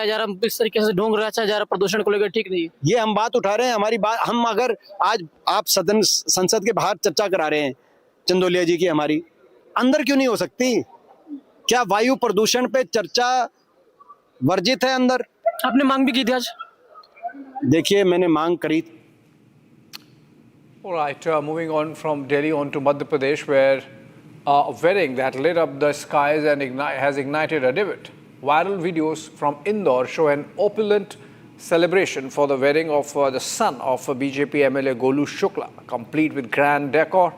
जा रहा, इस तरीके से ढोंग रचा जा रहा प्रदूषण को लेकर, ठीक नहीं है। ये हम बात उठा रहे हैं, हमारी बात हम अगर आज आप संसद के बाहर चर्चा करा रहे हैं चंदोलिया जी की, हमारी अंदर क्यों नहीं हो सकती? क्या वायु प्रदूषण पे चर्चा वर्जित है अंदर? आपने मांग भी की थी आज। देखिए मैंने मांग करी। All right, moving on from Delhi on to Madhya Pradesh, where a wedding that lit up the skies and has ignited a debate. Viral videos from Indore show an opulent celebration for the wedding of the son of BJP MLA Golu Shukla, complete with grand decor,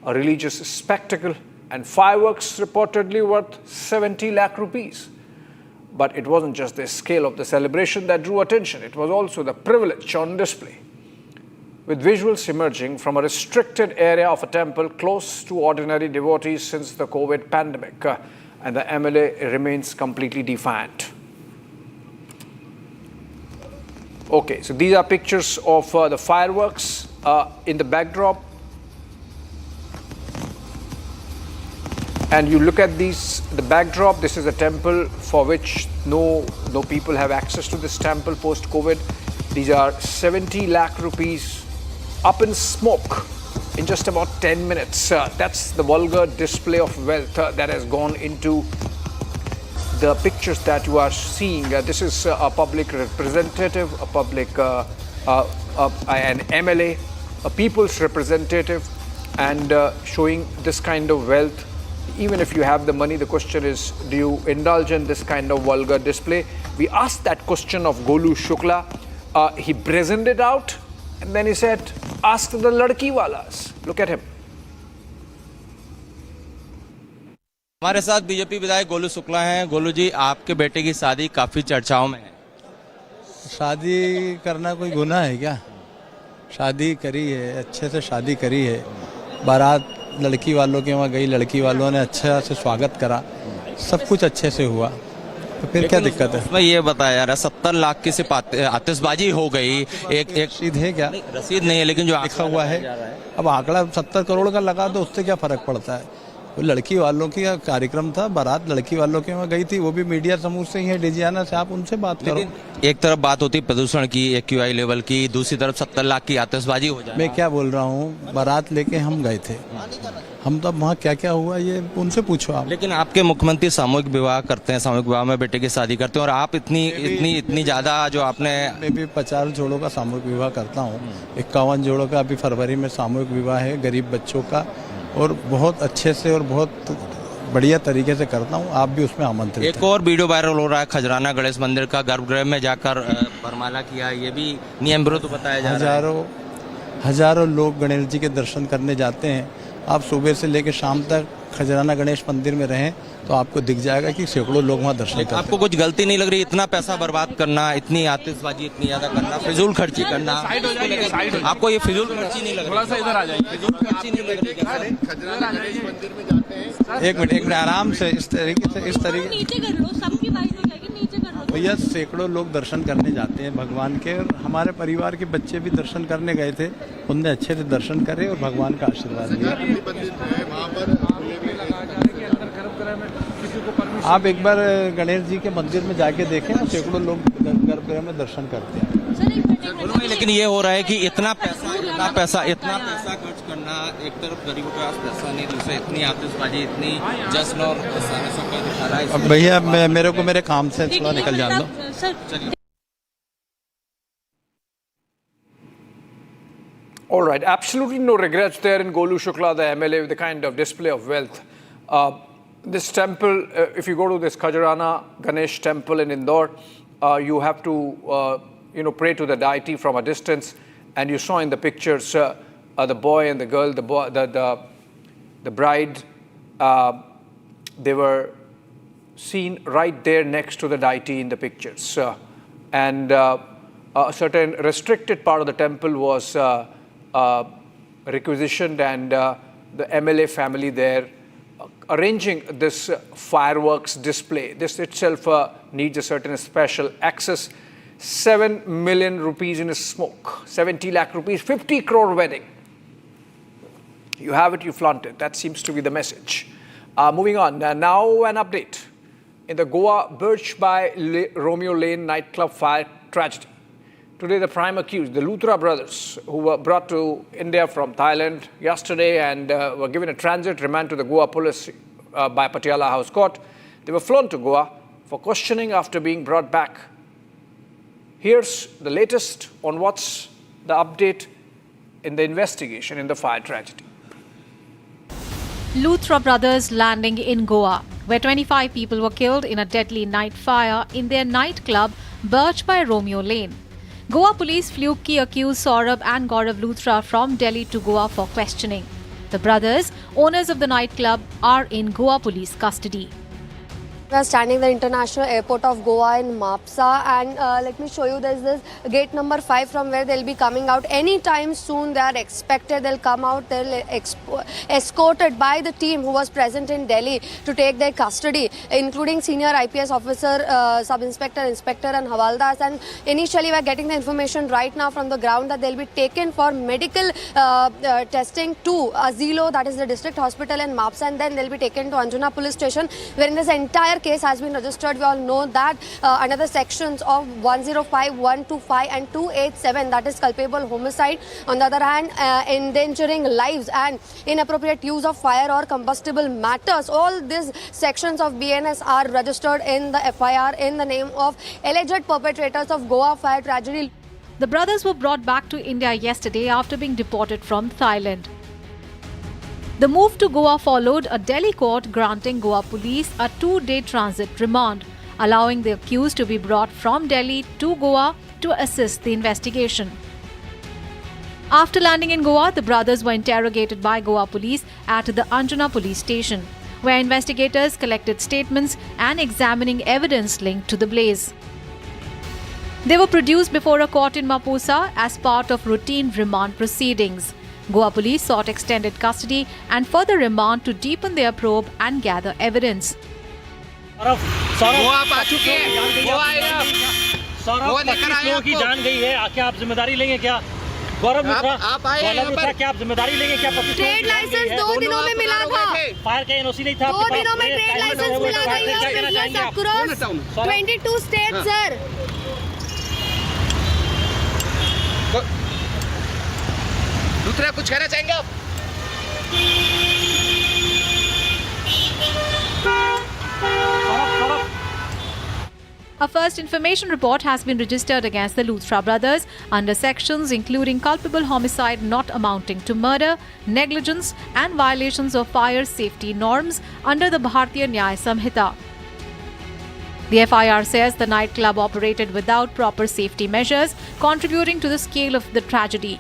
a religious spectacle, and fireworks reportedly worth 70 lakh rupees. But it wasn't just the scale of the celebration that drew attention, it was also the privilege on display, with visuals emerging from a restricted area of a temple close to ordinary devotees since the COVID pandemic, and the MLA remains completely defiant. Okay, so these are pictures of the fireworks in the backdrop. And you look at the backdrop, this is a temple for which no people have access to this temple post-COVID. These are 70 lakh rupees up in smoke in just about 10 minutes. That's the vulgar display of wealth that has gone into the pictures that you are seeing. This is a public representative, an MLA, a people's representative, and showing this kind of wealth. Even if you have the money, the question is, do you indulge in this kind of vulgar display? We asked that question of Golu Shukla. He brazened it out, and then he said, ask the ladki walas. Look at him. हमारे साथ BJP विधायक गोलू शुक्ला हैं। गोलू जी, आपके बेटे की शादी काफी चर्चाओं में है। शादी करना कोई गुनाह है क्या? शादी करी है, अच्छे से शादी करी है। बारात लड़की वालों के वहाँ गई, लड़की वालों ने अच्छा से स्वागत करा, सब कुछ अच्छे से हुआ, तो फिर क्या दिक्कत है? उसमें ये बताया जा रहा है 70 लाख की सिर्फ आतिशबाजी हो गई। एक रसीद है क्या? रसीद नहीं है, लेकिन जो लिखा हुआ है, अब आंकड़ा 70 करोड़ का लगा तो उससे क्या फर्क पड़ता है? वो लड़की वालों की कार्यक्रम था, बारात लड़की वालों के वहाँ गई थी, वो भी मीडिया समूह से ही है, डिजियाना से, आप उनसे बात करो। एक तरफ बात होती प्रदूषण की, AQI लेवल की, दूसरी तरफ 70 लाख की आतिशबाजी हो जाए। मैं क्या बोल रहा हूँ, बारात लेके हम गए थे, हम तब वहाँ क्या क्या हुआ ये उनसे पूछो आप। लेकिन आपके मुख्यमंत्री सामूहिक विवाह करते हैं, सामूहिक विवाह में बेटे की शादी करते हैं, और आप इतनी ज्यादा जो आपने। मैं भी 50 जोड़ों का सामूहिक विवाह करता हूँ, 51 जोड़ों का अभी फरवरी में सामूहिक विवाह है गरीब बच्चों का, और बहुत अच्छे से और बहुत बढ़िया तरीके से करता हूँ। आप भी उसमें आमंत्रित हैं। एक और वीडियो वायरल हो रहा है, खजराना गणेश मंदिर का, गर्भगृह में जाकर वरमाला किया, ये भी नियम विरुद्ध बताया जा रहा है। हजारों लोग गणेश जी के दर्शन करने जाते हैं। आप सुबह से लेकर शाम तक खजराना गणेश मंदिर में रहें तो आपको दिख जाएगा कि सैकड़ों लोग वहाँ दर्शन करते हैं। आपको कुछ गलती नहीं लग रही इतना पैसा बर्बाद करना, इतनी आतिशबाजी इतनी ज्यादा करना, फिजूल खर्ची करना? आपको ये फिजूल खर्ची नहीं लग रही? थोड़ा सा इधर आ जाइए। फिजूल खर्ची नहीं लग रही? एक मिनट आराम से, इस तरीके भैया, सैकड़ों लोग दर्शन करने जाते हैं भगवान के, और हमारे परिवार के बच्चे भी दर्शन करने गए थे, उनने अच्छे से दर्शन करे और भगवान का आशीर्वाद लिया। आप एक बार गणेश जी के मंदिर में जाके देखें, सैकड़ों लोग गर्भगृह में दर्शन करते हैं। लेकिन ये हो रहा है कि इतना पैसा खर्च करना, एक तरफ गरीबों के पास पैसा नहीं, दूसरे इतनी आतिशबाजी, इतनी जश्न और दिखा रहा है। अब भैया मेरे को मेरे काम से थोड़ा निकल जाने दो। All right, absolutely no regrets there in Golu Shukla, the MLA, with the kind of display of wealth. This temple, if you go to this Khajurana Ganesh temple in Indore, you have to pray to the deity from a distance, and you saw in the pictures the boy and the girl, the bride, they were seen right there next to the deity in the pictures, and a certain restricted part of the temple was requisitioned, and the MLA family there arranging this fireworks display. This itself needs a certain special access. 7 million rupees in smoke, 70 lakh rupees, 50 crore wedding. You have it, you flaunt it. That seems to be the message. Moving on, now an update. in the Goa Birch by Romeo Lane nightclub fire tragedy. Today, the prime accused, the Luthra brothers, who were brought to India from Thailand yesterday and were given a transit remand to the Goa police by Patiala House Court. They were flown to Goa for questioning after being brought back. Here's the latest on what's the update in the investigation in the fire tragedy. Luthra brothers landing in Goa, where 25 people were killed in a deadly night fire in their nightclub Birch by Romeo Lane. Goa police flew key accused Saurabh and Gaurav Luthra from Delhi to Goa for questioning. The brothers, owners of the nightclub, are in Goa police custody. We are standing at the international airport of Goa in Mapsa, and let me show you, there's this gate number 5 from where they'll be coming out anytime soon. They are expected, they'll come out, they'll escorted by the team who was present in Delhi to take their custody, including senior IPS officer, sub-inspector, inspector and Havaldars. And initially we are getting the information right now from the ground that they'll be taken for medical testing to Azilo, that is the district hospital in Mapsa, and then they'll be taken to Anjuna police station, wherein this entire case has been registered. We all know that under the sections of 105, 125 and 287, that is culpable homicide. On the other hand, endangering lives and inappropriate use of fire or combustible matters. All these sections of BNS are registered in the FIR in the name of alleged perpetrators of Goa fire tragedy. The brothers were brought back to India yesterday after being deported from Thailand. The move to Goa followed a Delhi court granting Goa police a 2-day transit remand, allowing the accused to be brought from Delhi to Goa to assist the investigation. After landing in Goa, the brothers were interrogated by Goa police at the Anjuna police station, where investigators collected statements and examining evidence linked to the blaze. They were produced before a court in Mapusa as part of routine remand proceedings. Goa police sought extended custody and further remand to deepen their probe and gather evidence. Goa आप आ चुके हैं, गोवा आए आप, गोवा लेकर आए आपको, की जान गई है, आके आप जिम्मेदारी लेंगे क्या? गौरव लुथरा, आप आए यहाँ पर, क्या आप जिम्मेदारी लेंगे क्या? ट्रेड लाइसेंस 2 दिनों में मिला था, फायर का एनओसी नहीं था, 2 दिनों में ट्रेड लाइसेंस मिला था, बिजनेस अक्रॉस 22 स्टेट्स सर. दूसरा कुछ कहना चाहेंगे आप? A first information report has been registered against the Luthra brothers under sections including culpable homicide not amounting to murder, negligence and violations of fire safety norms under the Bharatiya Nyaya Samhita. The FIR says the nightclub operated without proper safety measures, contributing to the scale of the tragedy.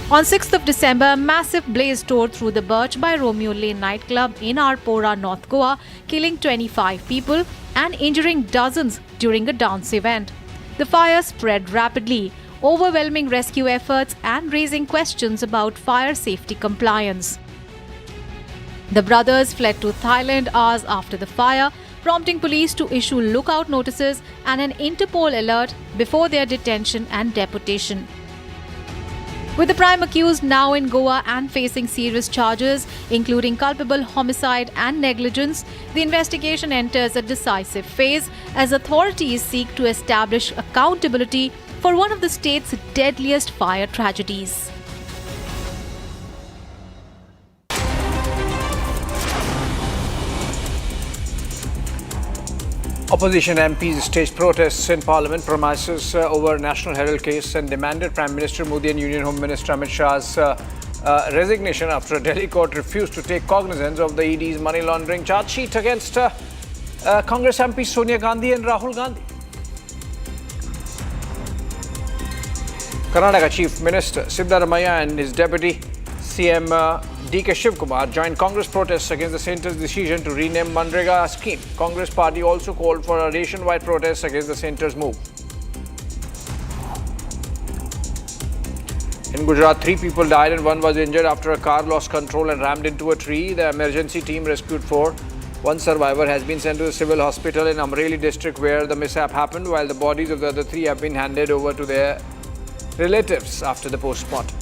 On 6th of December, a massive blaze tore through the Birch by Romeo Lane nightclub in Arpora, North Goa, killing 25 people and injuring dozens during a dance event. The fire spread rapidly, overwhelming rescue efforts and raising questions about fire safety compliance. The brothers fled to Thailand hours after the fire, prompting police to issue lookout notices and an Interpol alert before their detention and deportation. With the prime accused now in Goa and facing serious charges, including culpable homicide and negligence, the investigation enters a decisive phase as authorities seek to establish accountability for one of the state's deadliest fire tragedies. Opposition MPs staged protests in Parliament premises over National Herald case and demanded Prime Minister Modi and Union Home Minister Amit Shah's resignation after a Delhi court refused to take cognizance of the ED's money laundering charge sheet against Congress MPs Sonia Gandhi and Rahul Gandhi. Karnataka Chief Minister Siddaramaiah and his Deputy CM D.K. Shivkumar joined Congress protests against the centre's decision to rename Manrega scheme. Congress party also called for a nationwide protest against the centre's move. In Gujarat, 3 people died and 1 was injured after a car lost control and rammed into a tree. The emergency team rescued 4. 1 survivor has been sent to the civil hospital in Amreli district where the mishap happened, while the bodies of the other 3 have been handed over to their relatives after the post-mortem.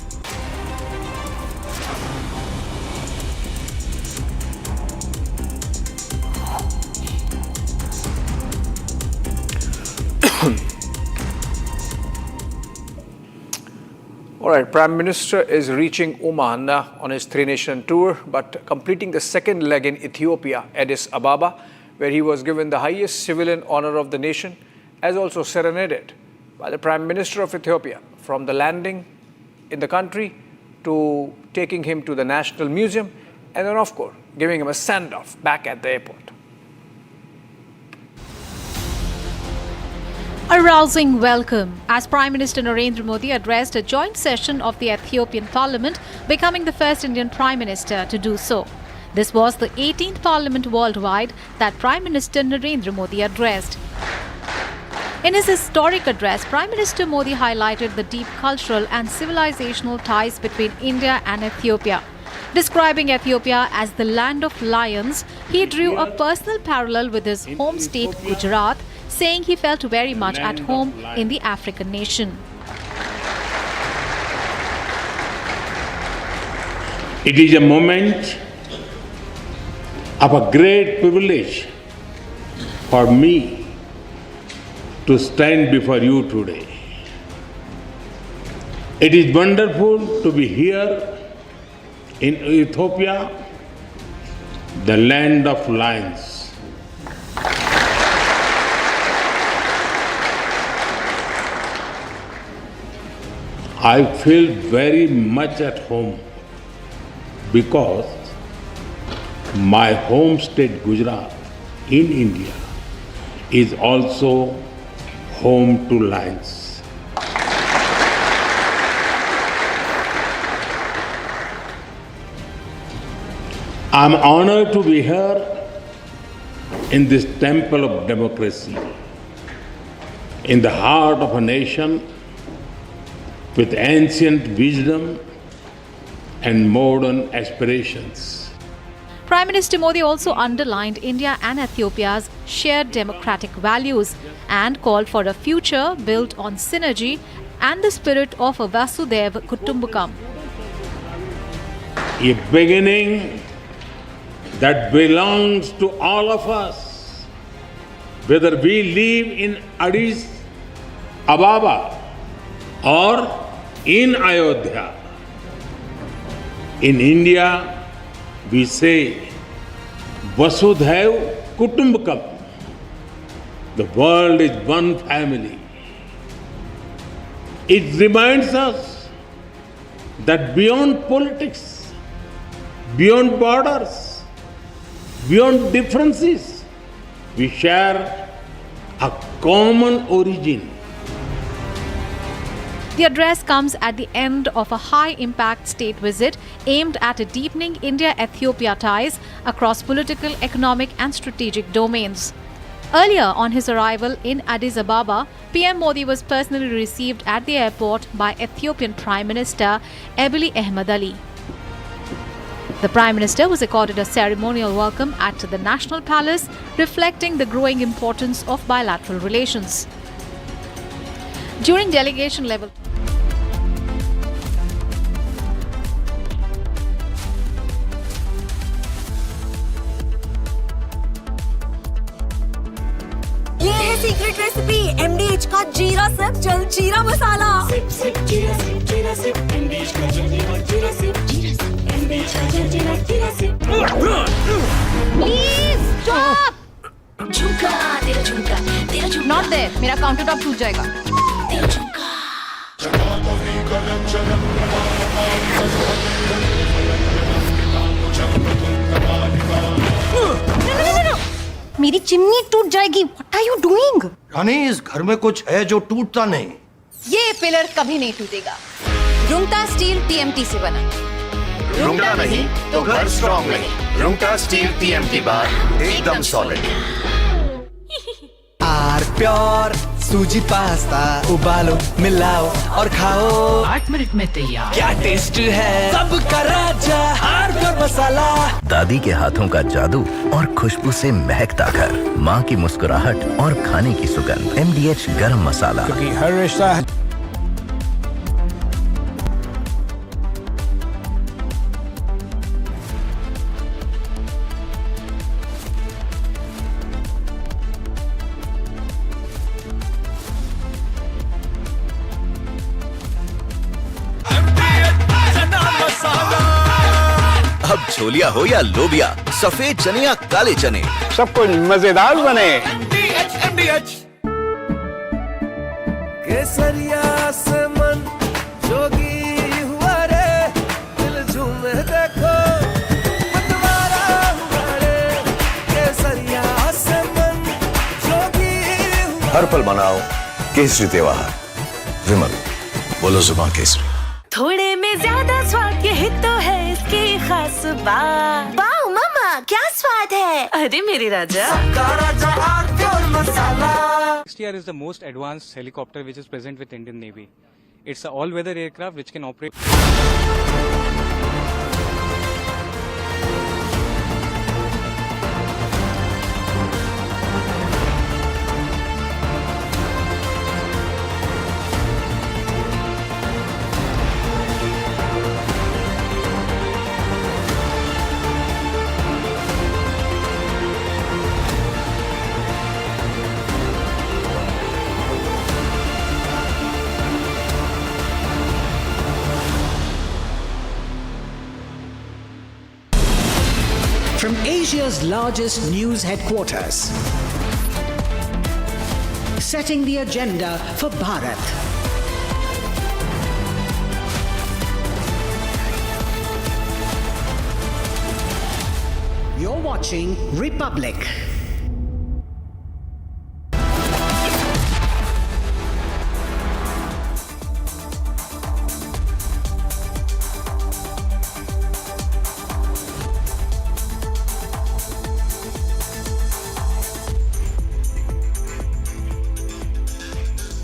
All right, Prime Minister is reaching Oman on his three-nation tour, but completing the second leg in Ethiopia, Addis Ababa, where he was given the highest civilian honor of the nation, as also serenaded by the Prime Minister of Ethiopia, from the landing in the country to taking him to the National Museum, and then, of course, giving him a send-off back at the airport. A rousing welcome as Prime Minister Narendra Modi addressed a joint session of the Ethiopian Parliament, becoming the first Indian Prime Minister to do so. This was the 18th Parliament worldwide that Prime Minister Narendra Modi addressed. In his historic address, Prime Minister Modi highlighted the deep cultural and civilizational ties between India and Ethiopia. Describing Ethiopia as the land of lions, he drew a personal parallel with his home state Gujarat, saying he felt very much at home in the African nation. It is a moment of a great privilege for me to stand before you today. It is wonderful to be here in Ethiopia, the land of lions. I feel very much at home because my home state Gujarat in India is also home to lions. I'm honored to be here in this temple of democracy, in the heart of a nation with ancient wisdom and modern aspirations. Prime Minister Modi also underlined India and Ethiopia's shared democratic values and called for a future built on synergy and the spirit of a Vasudhaiva Kutumbakam. A beginning that belongs to all of us, whether we live in Addis Ababa or in Ayodhya. In India, we say Vasudhaiva Kutumbakam. The world is one family. It reminds us that beyond politics, beyond borders, beyond differences, we share a common origin. The address comes at the end of a high-impact state visit aimed at deepening India-Ethiopia ties across political, economic and strategic domains. Earlier on his arrival in Addis Ababa, PM Modi was personally received at the airport by Ethiopian Prime Minister Abiy Ahmed Ali. The Prime Minister was accorded a ceremonial welcome at the National Palace, reflecting the growing importance of bilateral relations. During delegation level ये है secret recipe MDH का जीरा SIP जल जीरा मसाला SIP SIP जीरा SIP MDH का जल जीरा सिप MDH का जल जीरा सिप प्लीज स्टॉप झुमका तेरा झुमका नॉट देयर मेरा काउंटर टॉप टूट जाएगा तेरा झुमका मेरी चिमनी टूट जाएगी व्हाट आर यू डूइंग रानी इस घर में कुछ है जो टूटता नहीं ये पिलर कभी नहीं टूटेगा रुंगटा स्टील TMT से बना रुंगटा नहीं तो घर स्ट्रॉन्ग नहीं रुंगटा स्टील TMT बार एकदम solid are pure sooji pasta उबालो मिलाओ और खाओ 8 मिनट में तैयार क्या टेस्ट है सबका राजा आर प्योर मसाला दादी के हाथों का जादू और खुशबू से महकता घर माँ की मुस्कुराहट और खाने की सुगंध MDH गरम मसाला क्योंकि हर रिश्ता छोलिया हो या लोबिया, सफेद चने या काले चने, सब कुछ मजेदार बने। केसरिया से मन जोगी हुआ रे, दिल झूमे देखो मतवारा हुआ रे। केसरिया से मन जोगी हुआ। हर पल मनाओ केसरी त्योहार। विमल, बोलो जुबान केसरी। थोड़े में ज्यादा स्वाद, यही तो है इसकी खास बात। वाओ मामा, क्या स्वाद है। अरे मेरे राजा। XTR is the most advanced helicopter which is present with Indian Navy. It's an all-weather aircraft which can operate. From Asia's largest news headquarters, setting the agenda for Bharat. You're watching Republic.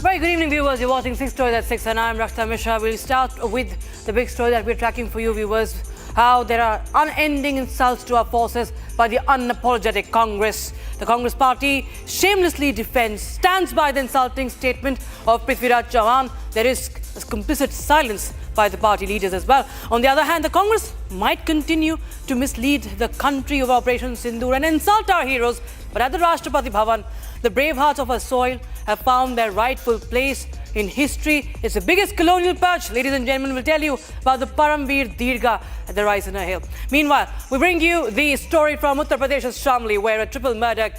Very good evening, viewers. You're watching 6 Stories at 6 and I'm Rakhta Mishra. We'll start with the big story that we're tracking for you, viewers. How there are unending insults to our forces by the unapologetic Congress. The Congress party shamelessly stands by the insulting statement of Prithviraj Chavan. There is complicit silence by the party leaders as well. On the other hand, the Congress might continue to mislead the country over Operation Sindoor and insult our heroes. But at the Rashtrapati Bhavan, the brave hearts of our soil have found their rightful place in history. It's the biggest colonial purge, ladies and gentlemen. We'll tell you about the Paramveer Dirgha at the Raisina Hill. Meanwhile, we bring you the story from Uttar Pradesh's Shamli, where a triple murder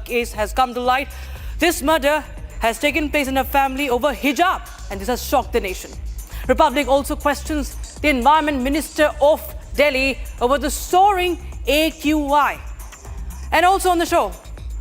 case has come to light. This murder has taken place in a family over hijab, and this has shocked the nation. Republic also questions the Environment Minister of Delhi over the soaring AQI. And also on the show,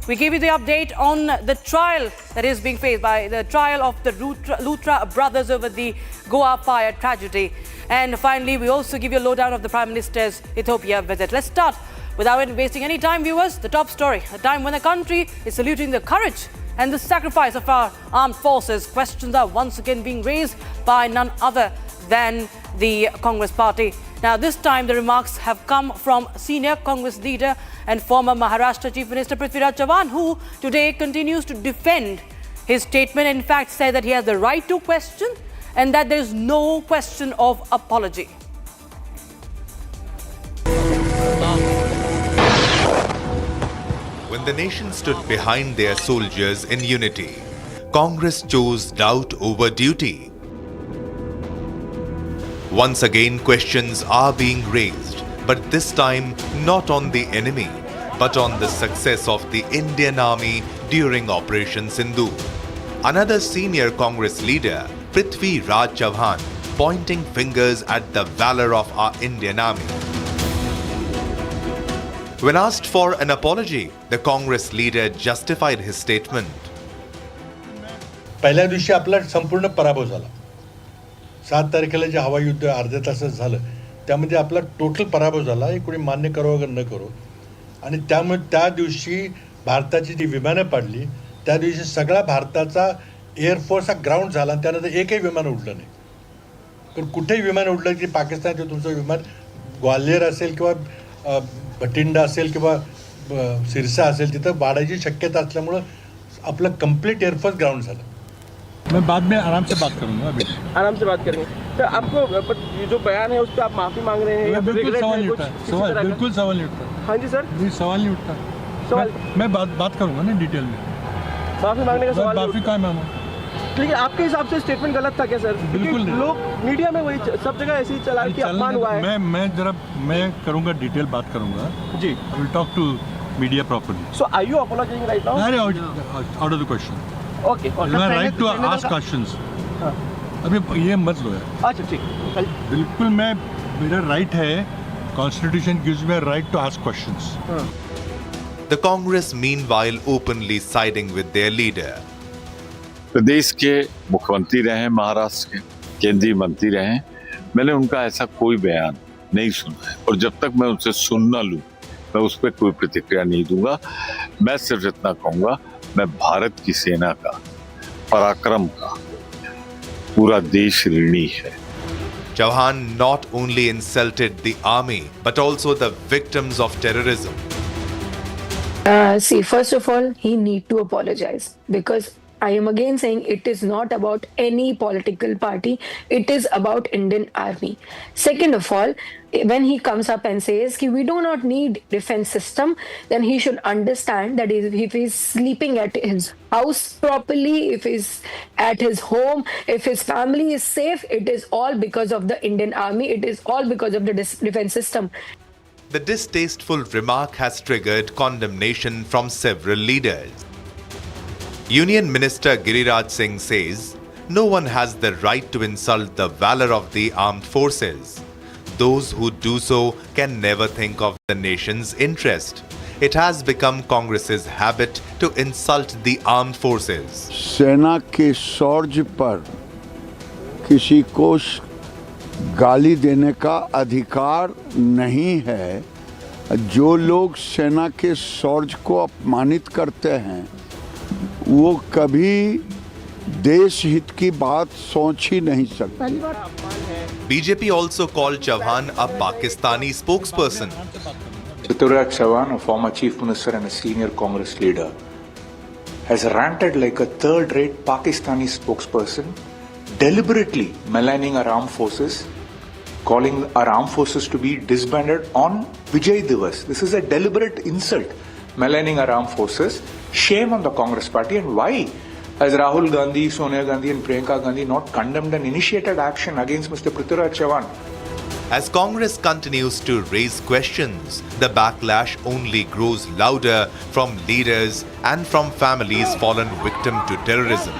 we give you the update on the trial that is being faced by the trial of the Luthra brothers over the Goa fire tragedy. And finally, we also give you a lowdown of the Prime Minister's Ethiopia visit. Let's start without wasting any time, viewers. The top story, a time when the country is saluting the courage and the sacrifice of our armed forces. Questions are once again being raised by none other than the Congress party. Now, this time the remarks have come from senior Congress leader and former Maharashtra Chief Minister Prithviraj Chavan, who today continues to defend his statement. In fact, said that he has the right to question and that there is no question of apology. When the nation stood behind their soldiers in unity, Congress chose doubt over duty. Once again, questions are being raised, but this time not on the enemy, but on the success of the Indian Army during Operation Sindoor. Another senior Congress leader, Prithviraj Chavan, pointing fingers at the valor of our Indian Army. When asked for an apology, the Congress leader justified his statement. पहिल्या दिवशी आपला संपूर्ण पराभव झाला. 7 तारखेला जे हवाई युद्ध अर्ध्या तासात झालं त्यामध्ये आपला टोटल पराभव झाला. हे कोणी मान्य करो अगर न करो. आणि त्यामुळे त्या दिवशी भारताची जी विमानं पडली त्या दिवशी सगळा भारताचा एअरफोर्स हा ग्राउंड झाला. त्यानंतर एकही विमान उडलं नाही. पण कुठेही विमान उडलं की पाकिस्तानचं तुमचं विमान ग्वाल्हेर असेल किंवा भटिंडा असेल किंवा सिरसा असेल तिथं वाढायची शक्यता असल्यामुळं आपलं कंप्लीट एअरफोर्स ग्राउंड झालं. मैं बाद में आराम से बात करूंगा. अभी आराम से बात करेंगे. तो आपको ये जो बयान है उस पर आप माफी मांग रहे हैं? बिल्कुल सवाल नहीं उठता. बिल्कुल सवाल नहीं उठता. हाँ जी सर. नहीं सवाल नहीं उठता. मैं बात करूंगा ना डिटेल में. माफी मांगने का सवाल. माफी कहाँ मांगू. लेकिन आपके हिसाब से स्टेटमेंट गलत था क्या सर? बिल्कुल नहीं। लोग मीडिया में वही सब जगह ऐसे ही चला कि अपमान हुआ है। मैं करूंगा, डिटेल बात करूंगा जी। I will talk to media properly. So are you apologizing right now? Out of the question. Okay. My right to ask questions. अभी ये मत लो यार. अच्छा ठीक. बिल्कुल मेरा राइट है. Constitution gives me a right to ask questions. The Congress meanwhile openly siding with their leader. प्रदेश के मुख्यमंत्री रहे, महाराष्ट्र के केंद्रीय मंत्री रहे, मैंने उनका ऐसा कोई बयान नहीं सुना है और जब तक मैं उनसे सुन न लूं मैं उस पर कोई प्रतिक्रिया नहीं दूंगा. मैं सिर्फ इतना कहूंगा, मैं भारत की सेना का पराक्रम का पूरा देश ऋणी है. Chauhan not only insulted the army but also the victims of terrorism. See, first of all, he need to apologize because I am again saying it is not about any political party. It is about Indian Army. Second of all, when he comes up and says that we do not need defense system, then he should understand that if he's sleeping at his house properly, if he's at his home, if his family is safe, it is all because of the Indian Army. It is all because of the defense system. The distasteful remark has triggered condemnation from several leaders. Union Minister Giriraj Singh says, no one has the right to insult the valor of the armed forces. Those who do so can never think of the nation's interest. It has become Congress's habit to insult the armed forces. सेना के शौर्य पर किसी को गाली देने का अधिकार नहीं है. जो लोग सेना के शौर्य को अपमानित करते हैं वो कभी देश हित की बात सोच ही नहीं सकते. BJP also called Chauhan a Pakistani spokesperson. Prithviraj Chauhan, a former chief minister and a senior Congress leader, has ranted like a third-rate Pakistani spokesperson, deliberately maligning our armed forces, calling our armed forces to be disbanded on Vijay Divas. This is a deliberate insult, maligning our armed forces. Shame on the Congress party. And why has Rahul Gandhi, Sonia Gandhi and Priyanka Gandhi not condemned and initiated action against Mr. Prithviraj Chauhan? As Congress continues to raise questions, the backlash only grows louder from leaders and from families fallen victim to terrorism.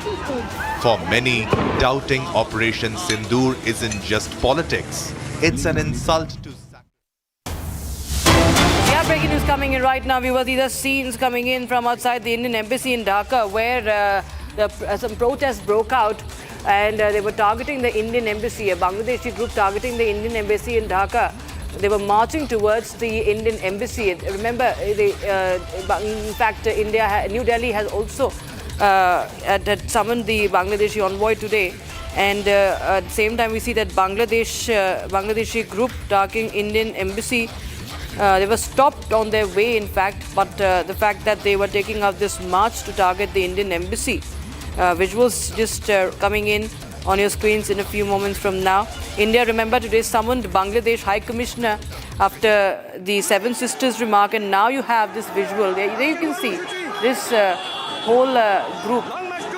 For many, doubting Operation Sindoor isn't just politics, it's an insult to... Breaking news coming in right now, viewers. These are scenes coming in from outside the Indian Embassy in Dhaka where some protests broke out and they were targeting the Indian Embassy, a Bangladeshi group targeting the Indian Embassy in Dhaka. They were marching towards the Indian Embassy. Remember, in fact, New Delhi has also had summoned the Bangladeshi envoy today. And at the same time, we see that Bangladeshi group targeting Indian Embassy. They were stopped on their way, in fact, but the fact that they were taking up this march to target the Indian Embassy, visuals just coming in on your screens in a few moments from now. India, remember, today summoned Bangladesh High Commissioner after the Seven Sisters remark, and now you have this visual. There you can see this whole group.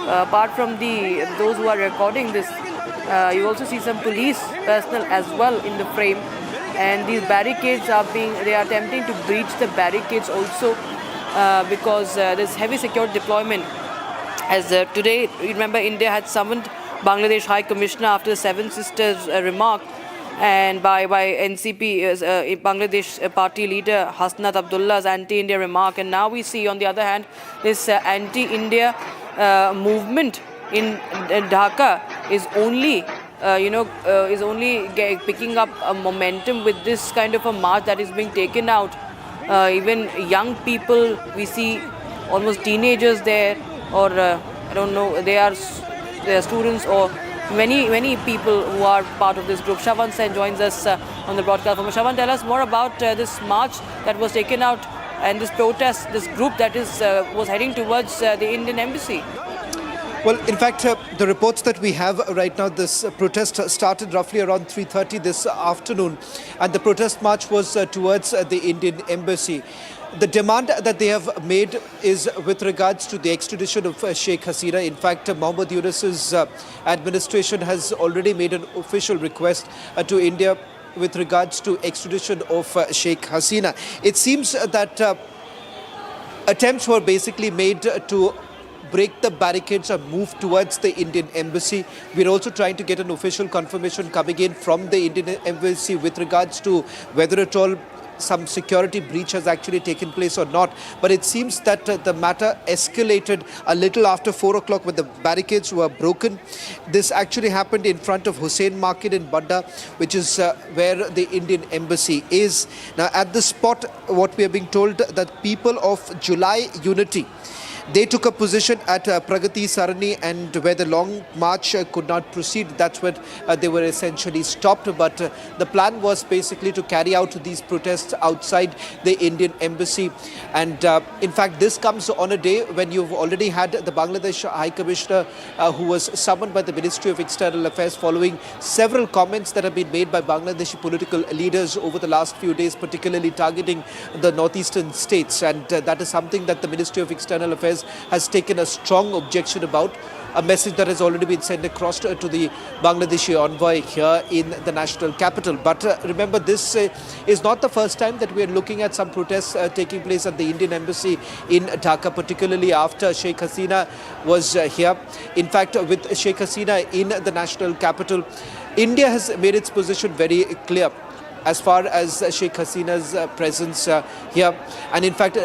Apart from those who are recording this, you also see some police personnel as well in the frame. And these barricades they are attempting to breach the barricades also because there's heavy security deployment. As today, remember, India had summoned Bangladesh High Commissioner after the Seven Sisters remark and by NCP, Bangladesh party leader Hasnat Abdullah's anti-India remark. And now we see, on the other hand, this anti-India movement in Dhaka is only picking up a momentum with this kind of a march that is being taken out. Even young people, we see almost teenagers there, or I don't know, they are students or many people who are part of this group. Shavan Sen joins us on the broadcast. Shavan, tell us more about this march that was taken out and this protest, this group that was heading towards the Indian Embassy. Well, in fact, the reports that we have right now, this protest started roughly around 3:30 this afternoon, and the protest march was towards the Indian Embassy. The demand that they have made is with regards to the extradition of Sheikh Hasina. In fact, Mohammed Yunus's administration has already made an official request to India with regards to extradition of Sheikh Hasina. It seems that attempts were basically made to break the barricades and move towards the Indian embassy. We're also trying to get an official confirmation coming in from the Indian embassy with regards to whether at all some security breach has actually taken place or not. But it seems that the matter escalated a little after 4 o'clock when the barricades were broken. This actually happened in front of Hussain Market in Badda, which is where the Indian embassy is. Now at this spot, what we are being told that people of July Unity, they took a position at Pragati Sarani, and where the long march could not proceed, that's where they were essentially stopped. But the plan was basically to carry out these protests outside the Indian embassy. And in fact, this comes on a day when you've already had the Bangladesh High Commissioner who was summoned by the Ministry of External Affairs following several comments that have been made by Bangladeshi political leaders over the last few days, particularly targeting the northeastern states. And that is something that the Ministry of External Affairs has taken a strong objection about, a message that has already been sent across to the Bangladeshi envoy here in the national capital. But remember, this is not the first time that we are looking at some protests taking place at the Indian embassy in Dhaka, particularly after Sheikh Hasina was here. In fact, with Sheikh Hasina in the national capital, India has made its position very clear as far as Sheikh Hasina's presence here. And in fact,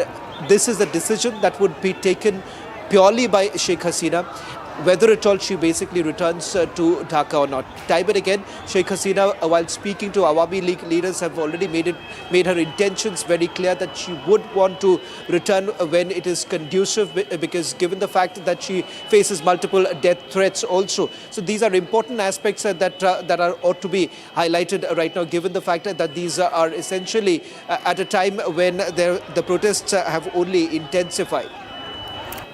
this is a decision that would be taken purely by Sheikh Hasina, whether at all she basically returns to Dhaka or not. Time and again, Sheikh Hasina, while speaking to Awami League leaders, have already made her intentions very clear that she would want to return when it is conducive, because given the fact that she faces multiple death threats also. So these are important aspects that ought to be highlighted right now, given the fact that these are essentially at a time when the protests have only intensified.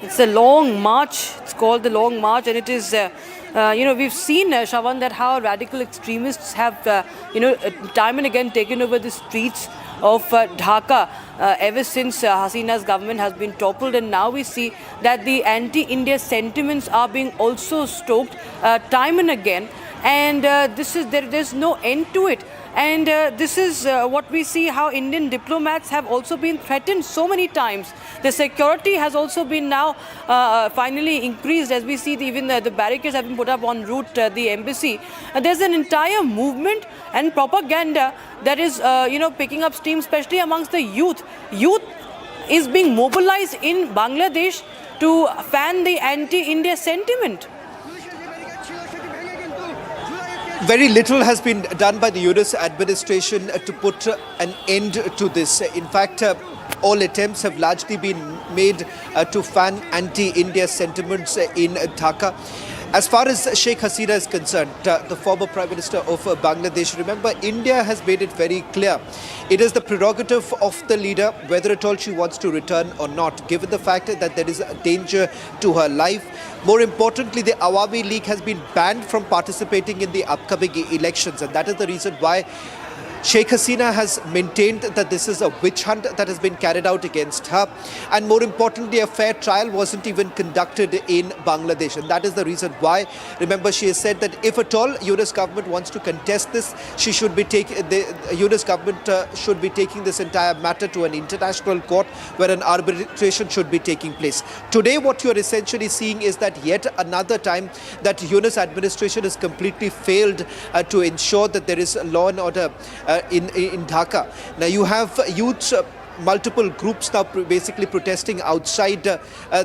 It's a long march. It's called the Long March, and it is, we've seen, Shravan, that how radical extremists have, time and again taken over the streets of Dhaka ever since Hasina's government has been toppled. And now we see that the anti-India sentiments are being also stoked time and again. And there's no end to it. And this is what we see, how Indian diplomats have also been threatened so many times. The security has also been now finally increased, as we see even the barricades have been put up en route the embassy. There's an entire movement and propaganda that is picking up steam, especially amongst the youth. Youth is being mobilized in Bangladesh to fan the anti-India sentiment. Very little has been done by the Yunus administration to put an end to this. In fact, all attempts have largely been made to fan anti-India sentiments in Dhaka. As far as Sheikh Hasina is concerned, the former Prime Minister of Bangladesh, remember, India has made it very clear. It is the prerogative of the leader whether at all she wants to return or not, given the fact that there is a danger to her life. More importantly, the Awami League has been banned from participating in the upcoming elections, and that is the reason why Sheikh Hasina has maintained that this is a witch hunt that has been carried out against her. And more importantly, a fair trial wasn't even conducted in Bangladesh. And that is the reason why, remember, she has said that if at all Yunus government wants to contest this, she should be the Yunus government should be taking this entire matter to an international court where an arbitration should be taking place. Today, what you are essentially seeing is that yet another time that Yunus administration has completely failed to ensure that there is law and order in Dhaka. Now you have youths, multiple groups now basically protesting outside the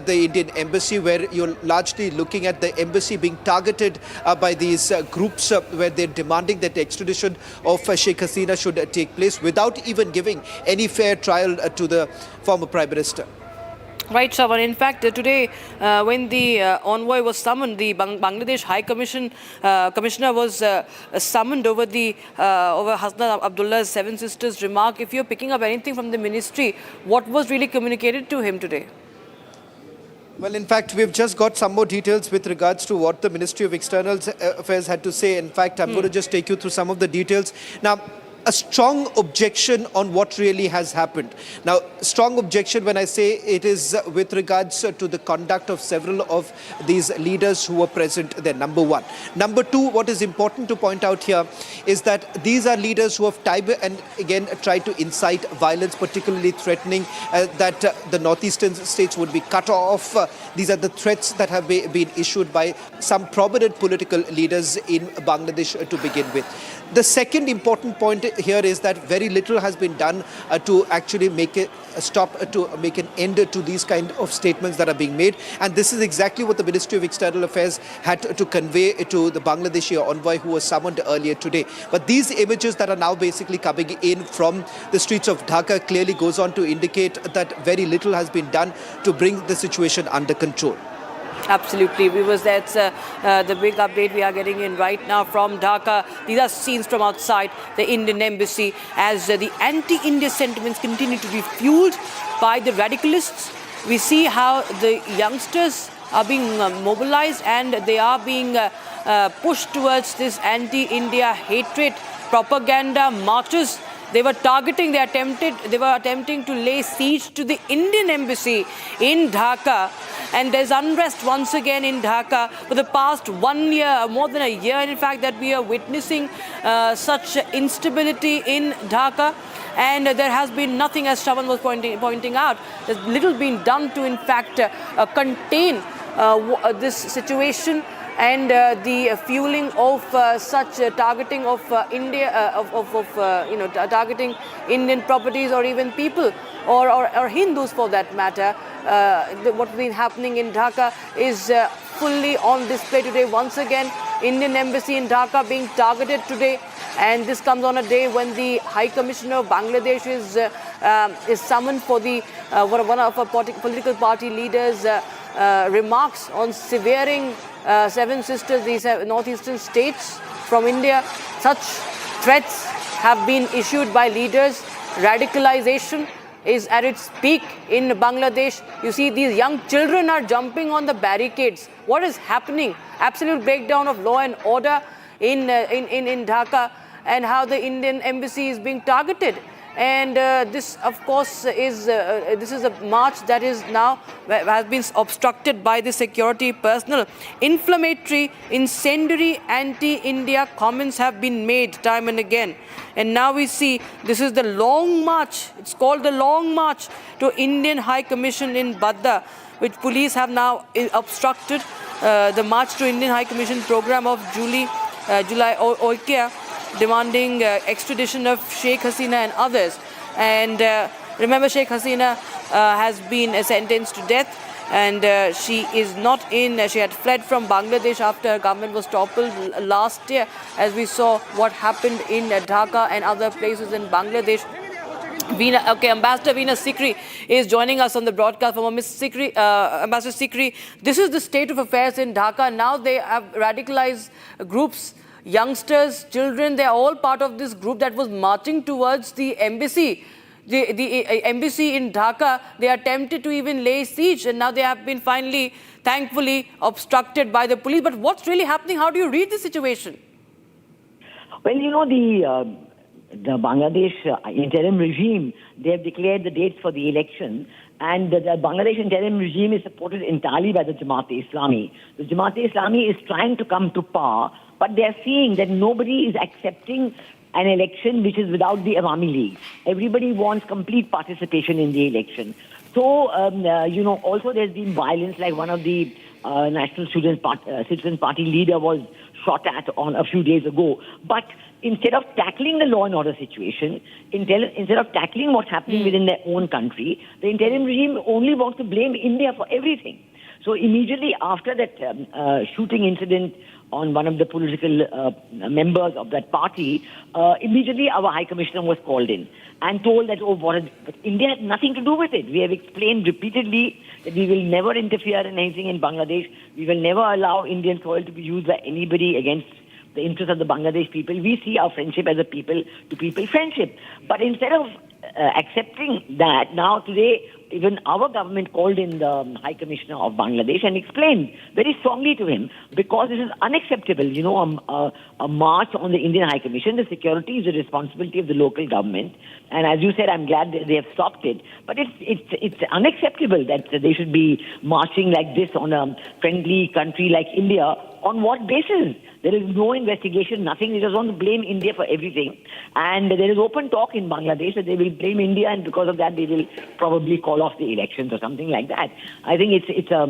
Indian embassy, where you're largely looking at the embassy being targeted by these groups where they're demanding that the extradition of Sheikh Hasina should take place without even giving any fair trial to the former Prime Minister. Right, Shravan. In fact, today, when the envoy was summoned, the Bangladesh High Commissioner was summoned over Hasna Abdullah's Seven Sisters remark. If you're picking up anything from the ministry, what was really communicated to him today? Well, in fact, we've just got some more details with regards to what the Ministry of External Affairs had to say. In fact, I'm going to just take you through some of the details. Now, a strong objection on what really has happened. Now, strong objection when I say it is with regards to the conduct of several of these leaders who were present there, number one. Number two, what is important to point out here is that these are leaders who have time and again tried to incite violence, particularly threatening that the northeastern states would be cut off. These are the threats that have been issued by some prominent political leaders in Bangladesh to begin with. The second important point here is that very little has been done to actually make a stop, to make an end to these kind of statements that are being made. And this is exactly what the Ministry of External Affairs had to convey to the Bangladeshi envoy who was summoned earlier today. But these images that are now basically coming in from the streets of Dhaka clearly goes on to indicate that very little has been done to bring the situation under control. Absolutely, viewers, that's the big update we are getting in right now from Dhaka. These are scenes from outside the Indian embassy as the anti-India sentiments continue to be fueled by the radicalists. We see how the youngsters are being mobilized and they are being pushed towards this anti-India hatred propaganda marches. They were targeting, they were attempting to lay siege to the Indian embassy in Dhaka. And there's unrest once again in Dhaka for the past 1 year, more than a year, in fact, that we are witnessing such instability in Dhaka. And there has been nothing, as Shravan was pointing out, there's little been done to, in fact, contain this situation and the fueling of such targeting of India, targeting Indian properties or even people or Hindus for that matter. What's been happening in Dhaka is fully on display today. Once again, Indian embassy in Dhaka being targeted today, and this comes on a day when the High Commissioner of Bangladesh is summoned for the one of our political party leaders' remarks on severing Seven Sisters, these northeastern states from India. Such threats have been issued by leaders. Radicalization is at its peak in Bangladesh. You see, these young children are jumping on the barricades. What is happening? Absolute breakdown of law and order in Dhaka, and how the Indian embassy is being targeted. And this, of course, is a march that is now has been obstructed by the security personnel. Inflammatory, incendiary, anti-India comments have been made time and again. And now we see this is the long march. It's called the Long March to Indian High Commission in Badda, which police have now obstructed. The march to Indian High Commission program of July Oikea, demanding extradition of Sheikh Hasina and others. And remember, Sheikh Hasina has been sentenced to death, and she is not in. She had fled from Bangladesh after her government was toppled last year, as we saw what happened in Dhaka and other places in Bangladesh. Ambassador Veena Sikri is joining us on the broadcast. From Ms. Sikri, Ambassador Sikri, this is the state of affairs in Dhaka. Now they have radicalized groups, youngsters, children. They are all part of this group that was marching towards the embassy. The embassy in Dhaka, they attempted to even lay siege, and now they have been finally, thankfully, obstructed by the police. But what's really happening? How do you read the situation? Well, you know, the Bangladesh interim regime, they have declared the dates for the election, and the Bangladesh interim regime is supported entirely by the Jamaat-e-Islami. The Jamaat-e-Islami is trying to come to power, but they are seeing that nobody is accepting an election which is without the Awami League. Everybody wants complete participation in the election. So, also there's been violence, like one of the National Citizen Party leader was shot at on a few days ago. But instead of tackling the law and order situation, instead of tackling what's happening within their own country, the interim regime only wants to blame India for everything. So immediately after that shooting incident on one of the political members of that party, immediately our High Commissioner was called in and told that, but India had nothing to do with it. We have explained repeatedly that we will never interfere in anything in Bangladesh. We will never allow Indian soil to be used by anybody against the interests of the Bangladesh people. We see our friendship as a people-to-people friendship. But instead of accepting that, now today even our government called in the High Commissioner of Bangladesh and explained very strongly to him, because this is unacceptable. You know, a march on the Indian High Commission, the security is the responsibility of the local government. And as you said, I'm glad that they have stopped it. But it's unacceptable that they should be marching like this on a friendly country like India. On what basis? There is no investigation, nothing. They just want to blame India for everything. And there is open talk in Bangladesh that they will blame India, and because of that, they will probably call off the elections or something like that. I think it's a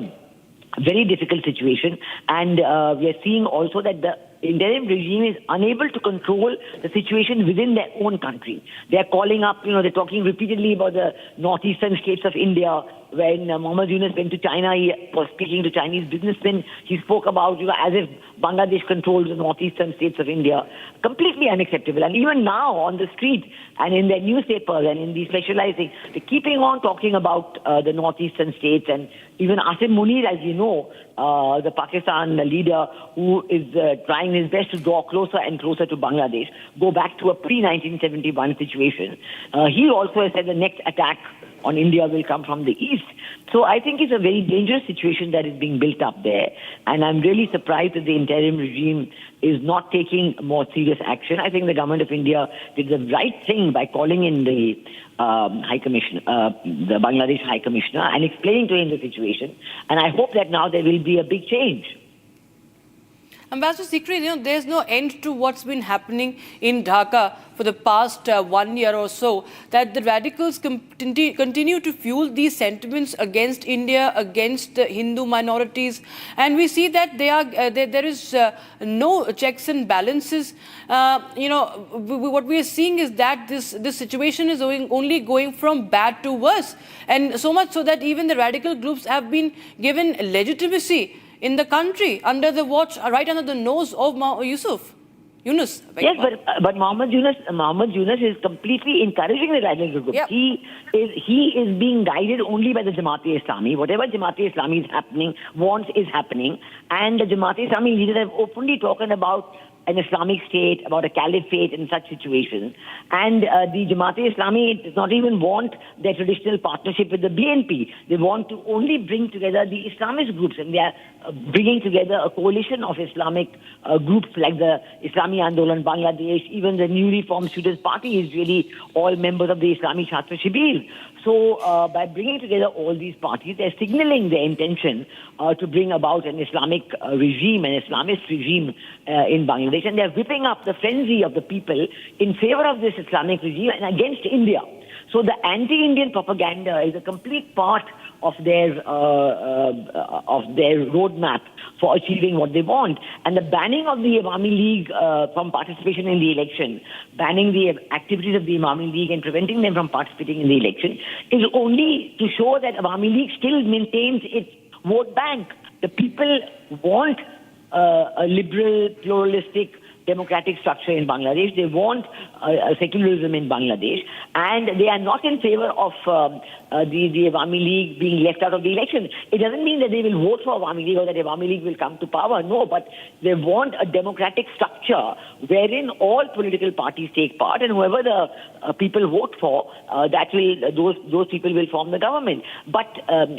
very difficult situation. And we are seeing also that the interim regime is unable to control the situation within their own country. They are calling up, they're talking repeatedly about the northeastern states of India. When Mohammad Yunus went to China, he was speaking to Chinese businessmen. He spoke about, as if Bangladesh controls the northeastern states of India. Completely unacceptable. And even now on the street and in their newspapers and in these specialized things, they're keeping on talking about the northeastern states. And even Asim Munir, as you know, the Pakistan leader who is trying his best to draw closer and closer to Bangladesh, go back to a pre-1971 situation. He also has said the next attack on India will come from the east. So I think it's a very dangerous situation that is being built up there. And I'm really surprised that the interim regime is not taking more serious action. I think the government of India did the right thing by calling in the High Commissioner, the Bangladesh High Commissioner, and explaining to him the situation. And I hope that now there will be a big change. Ambassador Sikri, there's no end to what's been happening in Dhaka for the past 1 year or so, that the radicals continue to fuel these sentiments against India, against the Hindu minorities. And we see that there is no checks and balances. What we are seeing is that this situation is only going from bad to worse. And so much so that even the radical groups have been given legitimacy in the country, under the watch, right under the nose of Yunus. Yes, but Mohammad Yunus is completely encouraging the radical group. Yep. He is being guided only by the Jamaat-e-Islami. Whatever Jamaat-e-Islami wants is happening. And the Jamaat-e-Islami leaders have openly talked about an Islamic state, about a caliphate in such situations. And the Jamaat-e-Islami does not even want their traditional partnership with the BNP. They want to only bring together the Islamist groups, and they are bringing together a coalition of Islamic groups like the Islami Andolan Bangladesh. Even the newly formed Students' Party is really all members of the Islami Chhatra Shibir. So by bringing together all these parties, they're signaling their intention to bring about an Islamic regime, an Islamist regime in Bangladesh. And they're whipping up the frenzy of the people in favor of this Islamic regime and against India. So the anti-Indian propaganda is a complete part of their roadmap for achieving what they want. And the banning of the Awami League from participation in the election, banning the activities of the Awami League and preventing them from participating in the election, is only to show that Awami League still maintains its vote bank. The people want a liberal, pluralistic, democratic structure in Bangladesh. They want secularism in Bangladesh, and they are not in favor of the Awami League being left out of the election. It doesn't mean that they will vote for Awami League or that Awami League will come to power. No, but they want a democratic structure wherein all political parties take part, and whoever the people vote for, those people will form the government. But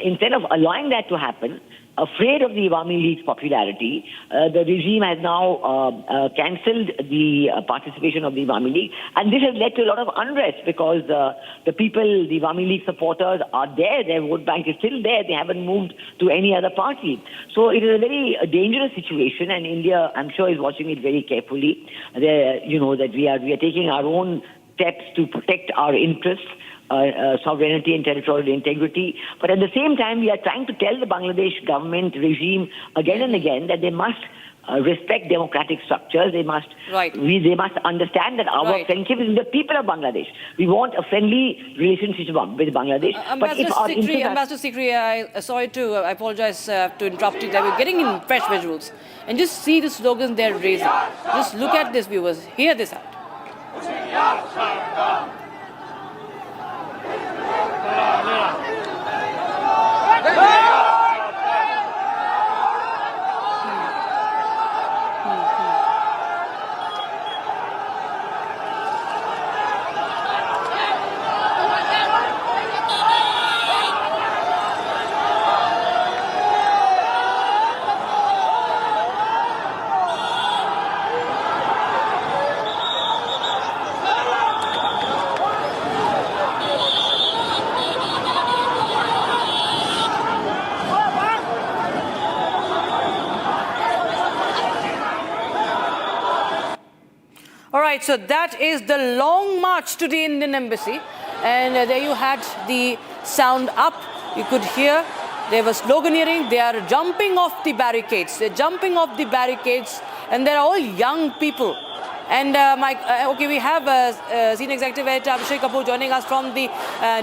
instead of allowing that to happen, afraid of the Awami League's popularity, the regime has now cancelled the participation of the Awami League, and this has led to a lot of unrest because the people, the Awami League supporters, are there. Their vote bank is still there. They haven't moved to any other party. So it is a very dangerous situation, and India, I'm sure, is watching it very carefully. That we are taking our own steps to protect our interests. Sovereignty and territorial integrity. But at the same time, we are trying to tell the Bangladesh government regime again and again that they must respect democratic structures. They must understand that our friendship is with the people of Bangladesh. We want a friendly relationship with Bangladesh. Ambassador Sikri, I apologize to interrupt you. That we're getting in fresh visuals. And just see the slogans they're raising. Just look at this, viewers. Hear this out. right, so that is the long march to the Indian embassy. And there you had the sound up. You could hear they were sloganeering. They are jumping off the barricades. They're jumping off the barricades. And they're all young people. And okay, we have Senior Executive Editor Abhishek Kapoor joining us from the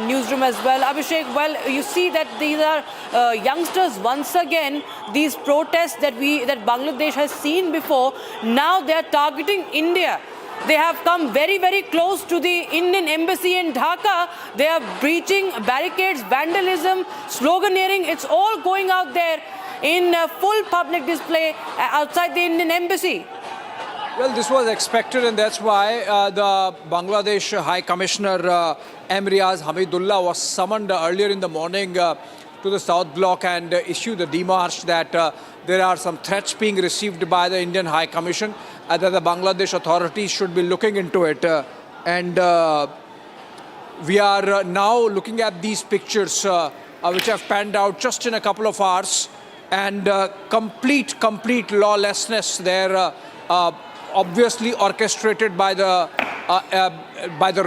newsroom as well. Abhishek, well, you see that these are youngsters once again. These protests that Bangladesh has seen before, now they are targeting India. They have come very, very close to the Indian embassy in Dhaka. They are breaching barricades, vandalism, sloganeering. It's all going out there in full public display outside the Indian embassy. Well, this was expected, and that's why the Bangladesh High Commissioner M. Riaz Hamidullah was summoned earlier in the morning to the South Block and issued a demarche that there are some threats being received by the Indian High Commission, that the Bangladesh authorities should be looking into it. We are now looking at these pictures which have panned out just in a couple of hours, and complete lawlessness there. Obviously orchestrated by the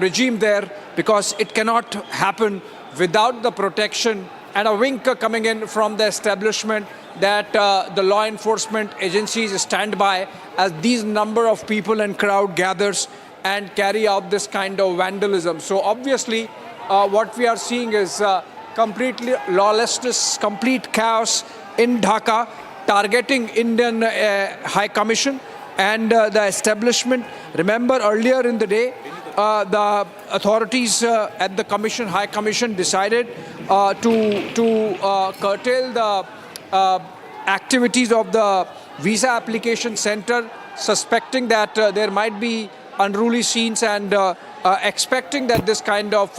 regime there, because it cannot happen without the protection and a wink coming in from the establishment that the law enforcement agencies stand by as these number of people and crowd gathers and carry out this kind of vandalism. So obviously what we are seeing is completely lawlessness, complete chaos in Dhaka, targeting Indian High Commission and the establishment. Remember, earlier in the day, the authorities at the High Commission decided to curtail the activities of the visa application center, suspecting that there might be unruly scenes and expecting that this kind of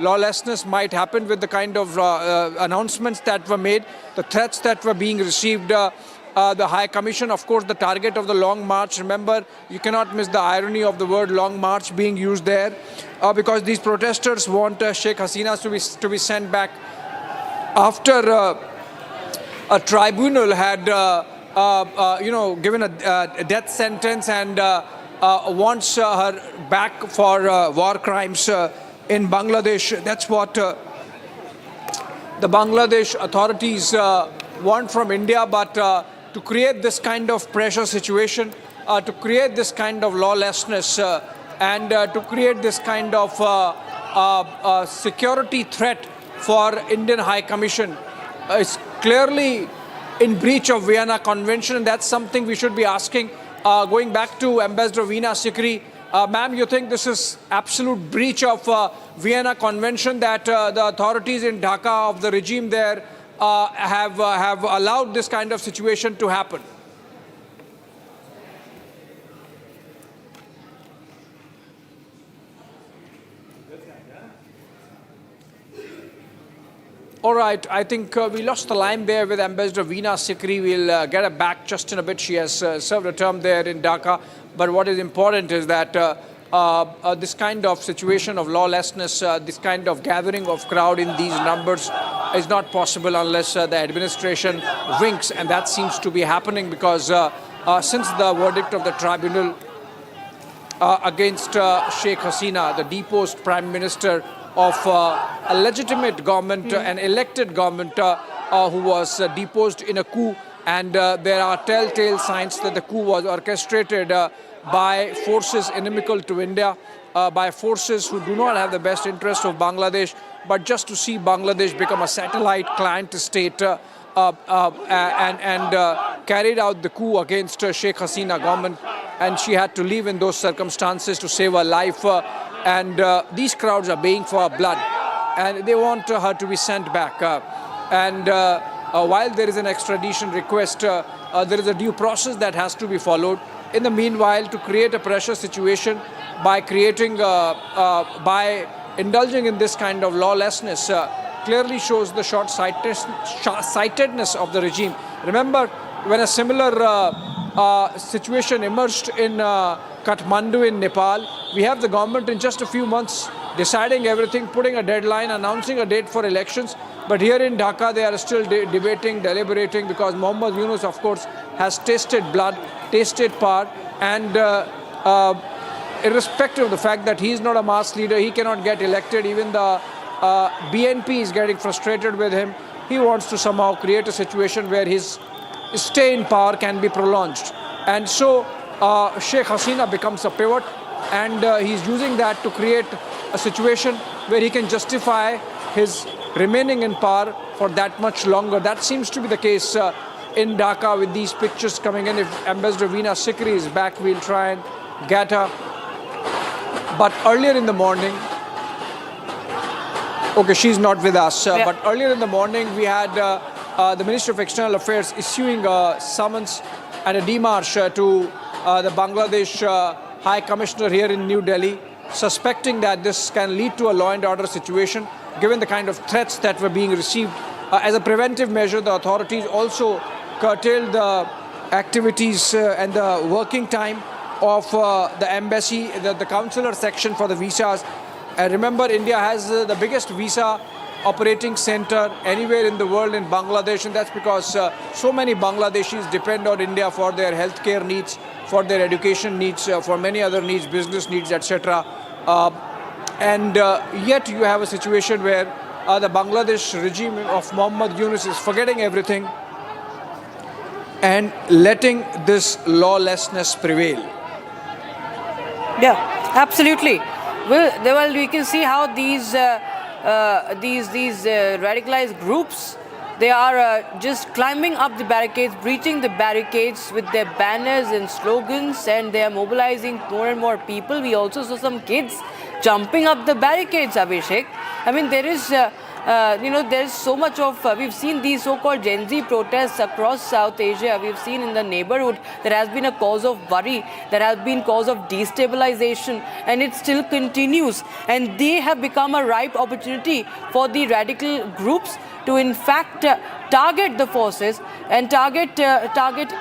lawlessness might happen with the kind of announcements that were made, the threats that were being received. The High Commission, of course, the target of the long march. Remember, you cannot miss the irony of the word long march being used there, because these protesters want Sheikh Hasina to be sent back after a tribunal had given a death sentence and wants her back for war crimes in Bangladesh. That's what the Bangladesh authorities want from India, but to create this kind of pressure situation, to create this kind of lawlessness, and to create this kind of security threat for Indian High Commission is clearly in breach of Vienna Convention, and that's something we should be asking. Going back to Ambassador Veena Sikri, ma'am, you think this is absolute breach of Vienna Convention that the authorities in Dhaka of the regime there have allowed this kind of situation to happen? All right, I think we lost the line there with Ambassador Veena Sikri. We'll get her back just in a bit. She has served a term there in Dhaka. But what is important is that this kind of situation of lawlessness, this kind of gathering of crowd in these numbers is not possible unless the administration winks. And that seems to be happening because since the verdict of the tribunal against Sheikh Hasina, the deposed Prime Minister of a legitimate government, an elected government who was deposed in a coup, and there are telltale signs that the coup was orchestrated by forces inimical to India, by forces who do not have the best interest of Bangladesh, but just to see Bangladesh become a satellite client state, and carried out the coup against Sheikh Hasina government, and she had to leave in those circumstances to save her life. And these crowds are baying for her blood, and they want her to be sent back. While there is an extradition request, there is a due process that has to be followed. In the meanwhile, to create a pressure situation by creating, by indulging in this kind of lawlessness, clearly shows the short-sightedness of the regime. Remember, when a similar situation emerged in Kathmandu in Nepal, we have the government in just a few months deciding everything, putting a deadline, announcing a date for elections. But here in Dhaka, they are still debating, deliberating, because Mohammad Yunus, of course, has tasted blood, tasted power, and irrespective of the fact that he is not a mass leader, he cannot get elected. Even the BNP is getting frustrated with him. He wants to somehow create a situation where his stay in power can be prolonged. And so Sheikh Hasina becomes a pivot, and he's using that to create a situation where he can justify his remaining in power for that much longer. That seems to be the case in Dhaka with these pictures coming in. If Ambassador Veena Sikri is back, we'll try and get her. But earlier in the morning, okay, she's not with us, but earlier in the morning we had the Ministry of External Affairs issuing a summons and a demarche to the Bangladesh High Commissioner here in New Delhi, suspecting that this can lead to a law and order situation, given the kind of threats that were being received. As a preventive measure, the authorities also curtailed the activities and the working time of the embassy, the consular section for the visas. Remember, India has the biggest visa operating center anywhere in the world in Bangladesh, and that's because so many Bangladeshis depend on India for their healthcare needs, for their education needs, for many other needs, business needs, etc. And yet you have a situation where the Bangladesh regime of Muhammad Yunus is forgetting everything and letting this lawlessness prevail. Yeah, absolutely. Well, we can see how these radicalized groups, they are just climbing up the barricades, breaching the barricades with their banners and slogans, and they are mobilizing more and more people. We also saw some kids jumping up the barricades, Abhishek. I mean, there is there's so much of, we've seen these so-called Gen Z protests across South Asia. We've seen in the neighborhood there has been a cause of worry, there has been cause of destabilization, and it still continues. And they have become a ripe opportunity for the radical groups to in fact target the forces and target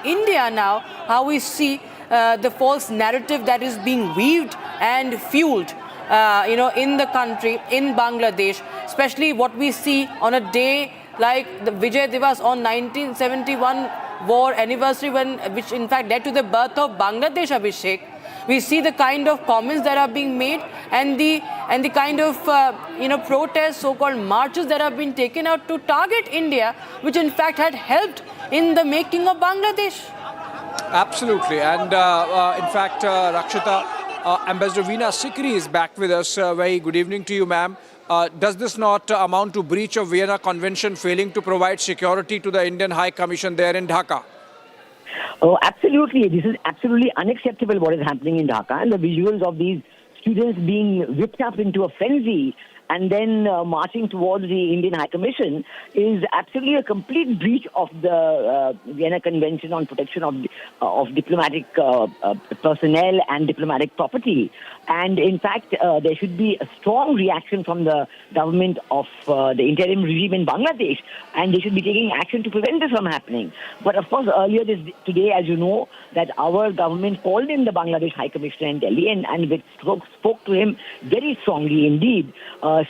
India now, how we see the false narrative that is being weaved and fueled in the country, in Bangladesh, especially what we see on a day like the Vijay Divas on 1971 war anniversary, which in fact led to the birth of Bangladesh, Abhishek. We see the kind of comments that are being made and the kind of protests, so-called marches that have been taken out to target India, which in fact had helped in the making of Bangladesh. Absolutely, and in fact, Rakshita, Ambassador Veena Sikri is back with us. Very good evening to you, ma'am. Does this not amount to breach of Vienna Convention, failing to provide security to the Indian High Commission there in Dhaka? Oh, absolutely. This is absolutely unacceptable what is happening in Dhaka, and the visuals of these students being whipped up into a frenzy and then marching towards the Indian High Commission is absolutely a complete breach of the Vienna Convention on protection of diplomatic personnel and diplomatic property. And in fact, there should be a strong reaction from the government of the interim regime in Bangladesh, and they should be taking action to prevent this from happening. But of course, earlier today, as you know, that our government called in the Bangladesh High Commissioner in Delhi and spoke to him very strongly indeed,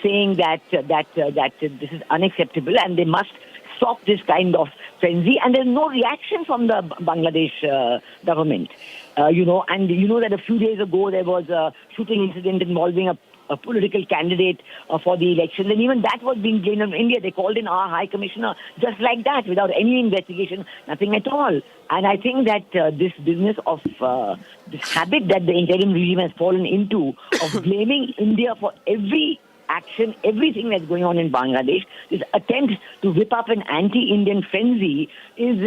saying that this is unacceptable and they must stop this kind of frenzy. And there's no reaction from the Bangladesh government. And you know that a few days ago there was a shooting incident involving a political candidate for the election, and even that was being blamed on India. They called in our High Commissioner just like that, without any investigation, nothing at all. And I think that this business of this habit that the interim regime has fallen into of blaming India for every action, everything that's going on in Bangladesh, this attempt to whip up an anti-Indian frenzy is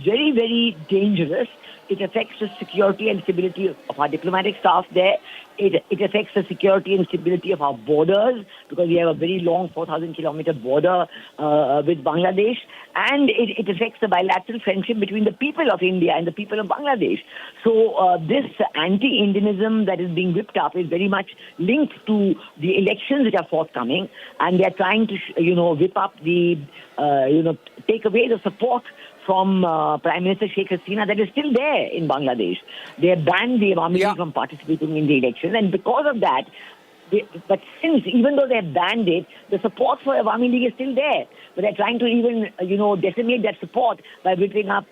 very, very dangerous. It affects the security and stability of our diplomatic staff there. It affects the security and stability of our borders, because we have a very long 4,000-kilometer border with Bangladesh. And it affects the bilateral friendship between the people of India and the people of Bangladesh. So this anti-Indianism that is being whipped up is very much linked to the elections which are forthcoming. And they are trying to, whip up take away the support from Prime Minister Sheikh Hasina that is still there in Bangladesh. They have banned the Awami League from participating in the elections, and because of that, even though they have banned it, the support for Awami League is still there. But they're trying to even, decimate that support by whipping up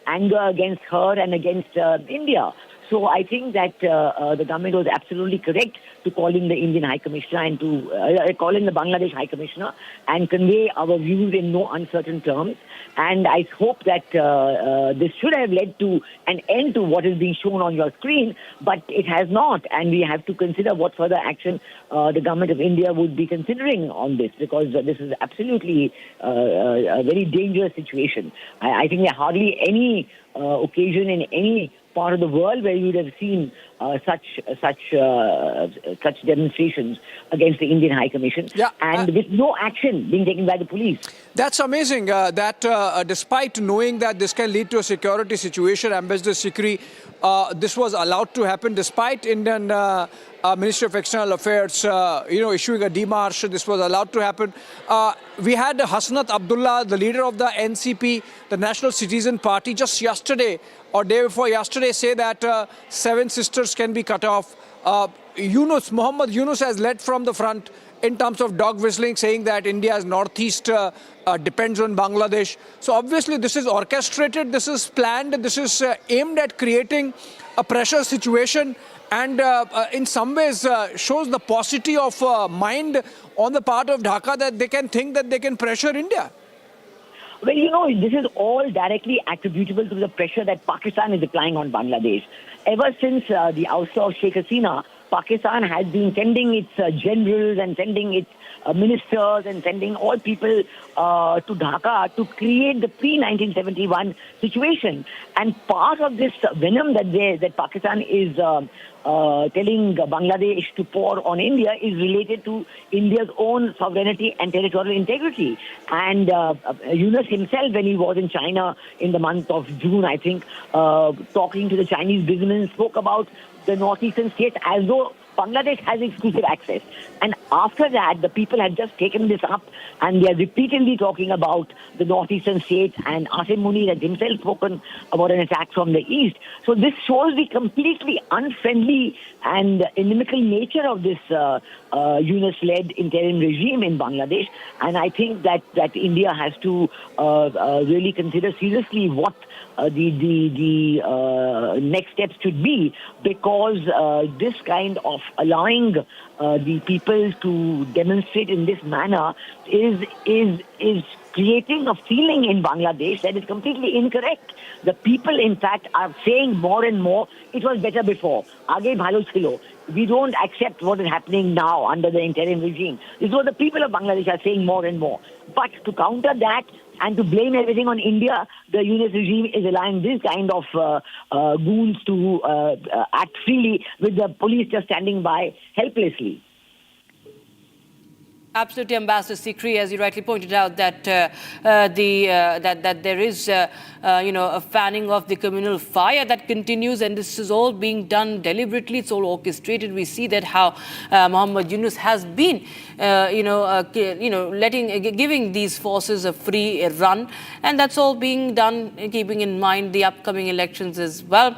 anger against her and against India. So I think that the government was absolutely correct to call in the Indian High Commissioner and to call in the Bangladesh High Commissioner and convey our views in no uncertain terms. And I hope that this should have led to an end to what is being shown on your screen, but it has not. And we have to consider what further action the government of India would be considering on this, because this is absolutely a very dangerous situation. I think there hardly any occasion in any part of the world where you would have seen such demonstrations against the Indian High Commission, and with no action being taken by the police. That's amazing that despite knowing that this can lead to a security situation, Ambassador Sikri, this was allowed to happen despite Indian Ministry of External Affairs, issuing a demarche. This was allowed to happen. We had Hasnat Abdullah, the leader of the NCP, the National Citizen Party, just yesterday or day before yesterday, say that 7 sisters can be cut off. Muhammad Yunus has led from the front in terms of dog whistling, saying that India's northeast depends on Bangladesh. So obviously this is orchestrated, this is planned, this is aimed at creating a pressure situation, and in some ways shows the paucity of mind on the part of Dhaka that they can think that they can pressure India. Well, this is all directly attributable to the pressure that Pakistan is applying on Bangladesh. Ever since the ouster of Sheikh Hasina, Pakistan has been sending its generals and sending its ministers and sending all people to Dhaka to create the pre-1971 situation. And part of this venom that Pakistan is telling Bangladesh to pour on India is related to India's own sovereignty and territorial integrity. And Yunus himself, when he was in China in the month of June, I think, talking to the Chinese businessmen, spoke about the northeastern states as though Bangladesh has exclusive access. And after that, the people had just taken this up and they are repeatedly talking about the northeastern states, and Asim Munir has himself spoken about an attack from the east. So this shows the completely unfriendly and inimical nature of this Yunus-led interim regime in Bangladesh. And I think that India has to really consider seriously what the next steps should be, because this kind of allowing the people to demonstrate in this manner is creating a feeling in Bangladesh that is completely incorrect. The people, in fact, are saying more and more, it was better before. Aage bhalo chilo. We don't accept what is happening now under the interim regime. This is what the people of Bangladesh are saying more and more. But to counter that and to blame everything on India, the Yunus regime is allowing this kind of goons to act freely, with the police just standing by helplessly. Absolutely, Ambassador Sikri, as you rightly pointed out, that that there is a fanning of the communal fire that continues, and this is all being done deliberately. It's all orchestrated. We see that how Muhammad Yunus has been giving these forces a free run, and that's all being done keeping in mind the upcoming elections as well.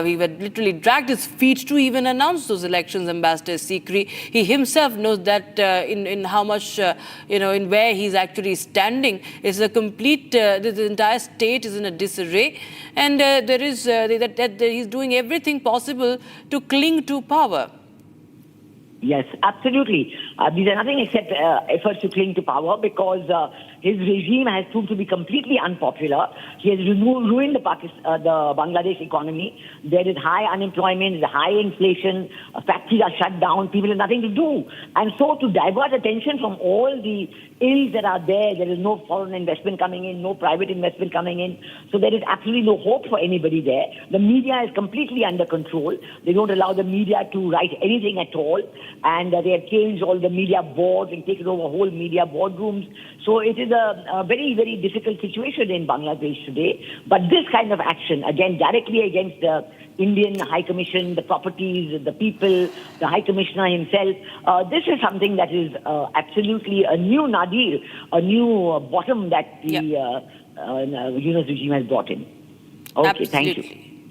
We were literally dragged his feet to even announce those elections, Ambassador Sikri. He himself knows that in how much, in where he's actually standing is a complete, the entire state is in a disarray, and there is that he's doing everything possible to cling to power. Yes, absolutely. These are nothing except efforts to cling to power, because his regime has proved to be completely unpopular. He has ruined the Bangladesh economy. There is high unemployment, high inflation, factories are shut down, people have nothing to do. And so to divert attention from all the ills that are there is no foreign investment coming in, no private investment coming in. So there is absolutely no hope for anybody there. The media is completely under control. They don't allow the media to write anything at all. And they have changed all the media boards and taken over whole media boardrooms. So it is a very, very difficult situation in Bangladesh today. But this kind of action, again, directly against the Indian High Commission, the properties, the people, the High Commissioner himself, this is something that is absolutely a new nadir, a new bottom that the Yunus regime has brought in. Okay, Absolutely. Thank you.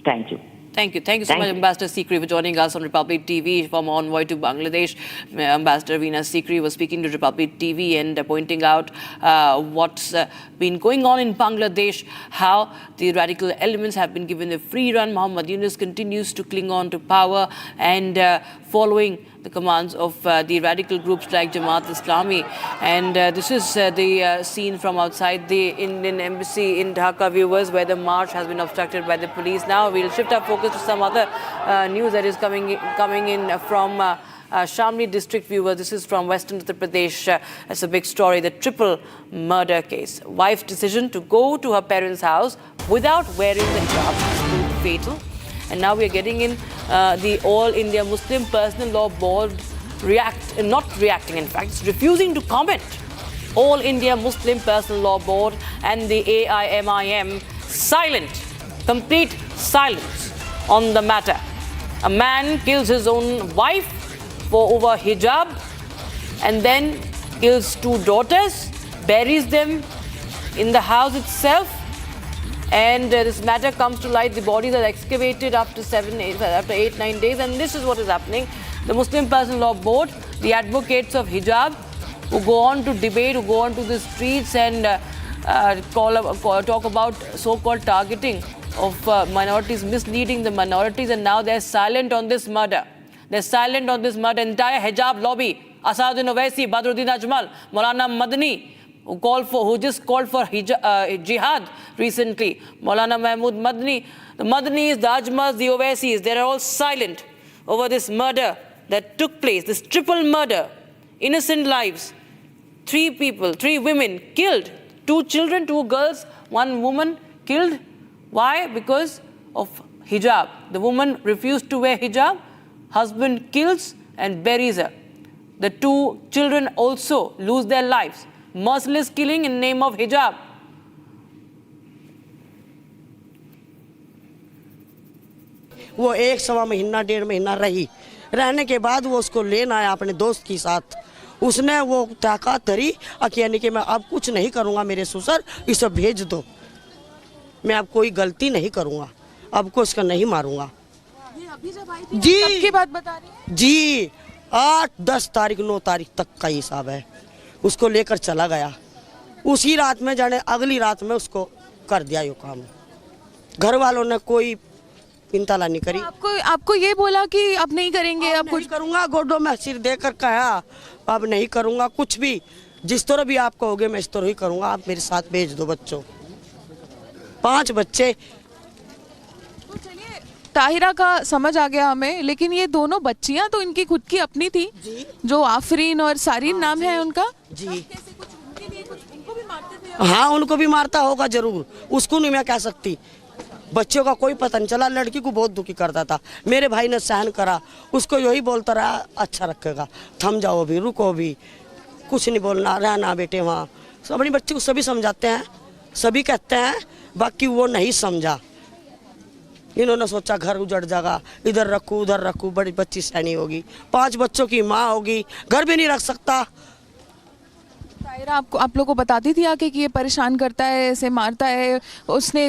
Thank you. Thank you. Thank you so much, Ambassador Sikri, for joining us on Republic TV. Former envoy to Bangladesh, Ambassador Veena Sikri, was speaking to Republic TV and pointing out what's been going on in Bangladesh, how the radical elements have been given a free run. Muhammad Yunus continues to cling on to power and following the commands of the radical groups like Jamaat Islami. And this is the scene from outside the Indian embassy in Dhaka, viewers, where the march has been obstructed by the police. Now we'll shift our focus to some other news that is coming in from Shamli district, viewers. This is from Western Uttar Pradesh. It's a big story, the triple murder case. Wife's decision to go to her parents' house without wearing the hijab proved fatal. And now we are getting in the All India Muslim Personal Law Board not reacting, in fact, it's refusing to comment. All India Muslim Personal Law Board and the AIMIM silent, complete silence on the matter. A man kills his own wife for over hijab and then kills two daughters, buries them in the house itself. And this matter comes to light. The bodies are excavated after 8-9 days, and this is what is happening. The Muslim Personal Law Board, the advocates of hijab, who go on to debate, who go on to the streets and talk about so-called targeting of minorities, misleading the minorities, and now they're silent on this murder. They're silent on this murder. Entire hijab lobby, Asaduddin Owaisi, Badruddin Ajmal, Maulana Madani, who just called for jihad recently. Maulana Mahmood Madani, the Madanis, the Ajmals, the Owaisis, they're all silent over this murder that took place, this triple murder, innocent lives. 3 people, 3 women killed, 2 children, 2 girls, 1 woman killed. Why? Because of hijab. The woman refused to wear hijab, husband kills and buries her. The 2 children also lose their lives. Merciless killing in name of hijab. वो 1-1.25 महीना 1.5 महीना रही, रहने के बाद वो उसको लेना आया अपने दोस्त के साथ। उसने वो ताकत धरी यानी कि मैं अब कुछ नहीं करूँगा मेरे ससुर, इसे भेज दो, मैं अब कोई गलती नहीं करूँगा, अब को इसका नहीं मारूँगा। जी कब की बात बता रही हैं? जी 8-10 तारीख 9 तारीख तक का हिसाब है। उसको लेकर चला गया, उसी रात में जाने अगली रात में उसको कर दिया यो काम। घर वालों ने कोई चिंता नहीं करी। आपको ये बोला कि अब नहीं करेंगे, अब कुछ करूँगा, गोडों में सिर देकर कहा अब नहीं करूँगा कुछ भी, जिस तरह भी आप कहोगे मैं इस तरह ही करूँगा, आप मेरे साथ भेज दो बच्चों। 5 बच्चे। तो चलिए, ताहिरा का समझ आ गया हमें, लेकिन ये दोनों बच्चियां तो इनकी खुद की अपनी थी, जो आफरीन और सारीन नाम है उनका। जी हाँ, उनको भी मारता होगा जरूर, उसको नहीं मैं कह सकती। बच्चों का कोई पता नहीं चला, लड़की को बहुत दुखी करता था। मेरे भाई ने सहन करा, उसको यही बोलता रहा अच्छा रखेगा, थम जाओ भी, रुको भी, कुछ नहीं बोलना, रहना बेटे वहाँ। अपनी बच्ची को सभी समझाते हैं, सभी कहते हैं, बाकी वो नहीं समझा। इन्होंने सोचा घर उजड़ जाएगा, इधर रखूँ उधर रखूँ, बड़ी बच्ची सैनी होगी, 5 बच्चों की माँ होगी, घर भी नहीं रख सकता। ताहिरा आप लोगों को बताती थी आके कि ये परेशान करता है, ऐसे मारता है। उसने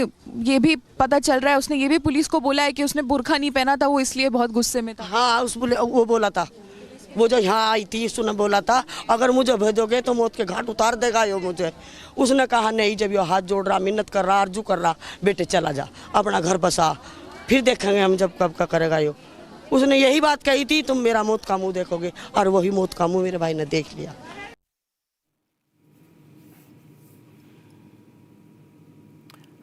ये भी पता चल रहा है, उसने ये भी पुलिस को बोला है कि उसने बुर्खा नहीं पहना था, वो इसलिए बहुत गुस्से में था। हाँ, वो बोला था, वो जो यहाँ आई थी उसने बोला था अगर मुझे भेजोगे तो मौत के घाट उतार देगा यो मुझे। उसने कहा नहीं, जब ये हाथ जोड़ रहा, मिन्नत कर रहा, अर्जू कर रहा, बेटे चला जा, अपना घर बसा, फिर देखेंगे हम जब कब का करेगा यो। उसने यही बात कही थी, तुम मेरा मौत का मुँह देखोगे, और वही मौत का मुँह मेरे भाई ने देख लिया।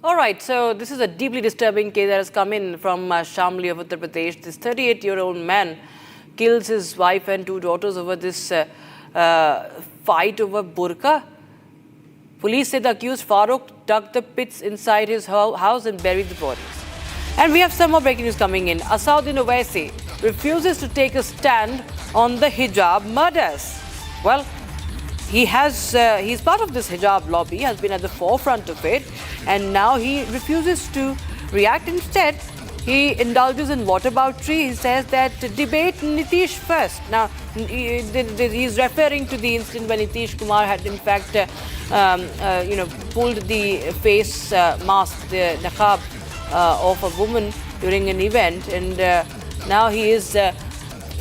All right, so this is a deeply disturbing case that has come in from Shamli of Uttar Pradesh. This 38-year-old man kills his wife and 2 daughters over this fight over burqa. Police say the accused Farooq dug the pits inside his house and buried the bodies. And we have some more breaking news coming in. Asaduddin Owaisi refuses to take a stand on the hijab murders. Well, he's part of this hijab lobby, has been at the forefront of it, and now he refuses to react. Instead, he indulges in whataboutery. He says that debate Nitish first. Now, he's referring to the incident when Nitish Kumar had in fact, pulled the face mask, the niqab of a woman during an event, and now he is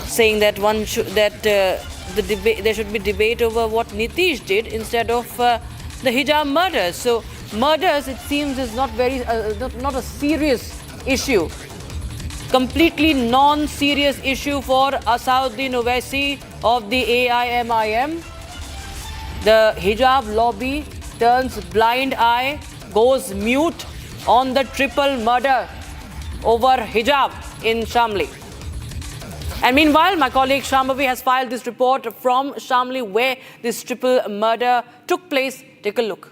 saying that there should be debate over what Nitish did instead of the hijab murders. So murders, it seems, is not a serious issue. Completely non-serious issue for Asauddin Owaisi of the AIMIM. The hijab lobby turns blind eye, goes mute on the triple murder over hijab in Shamli. And meanwhile, my colleague Shambhavi has filed this report from Shamli where this triple murder took place. Take a look.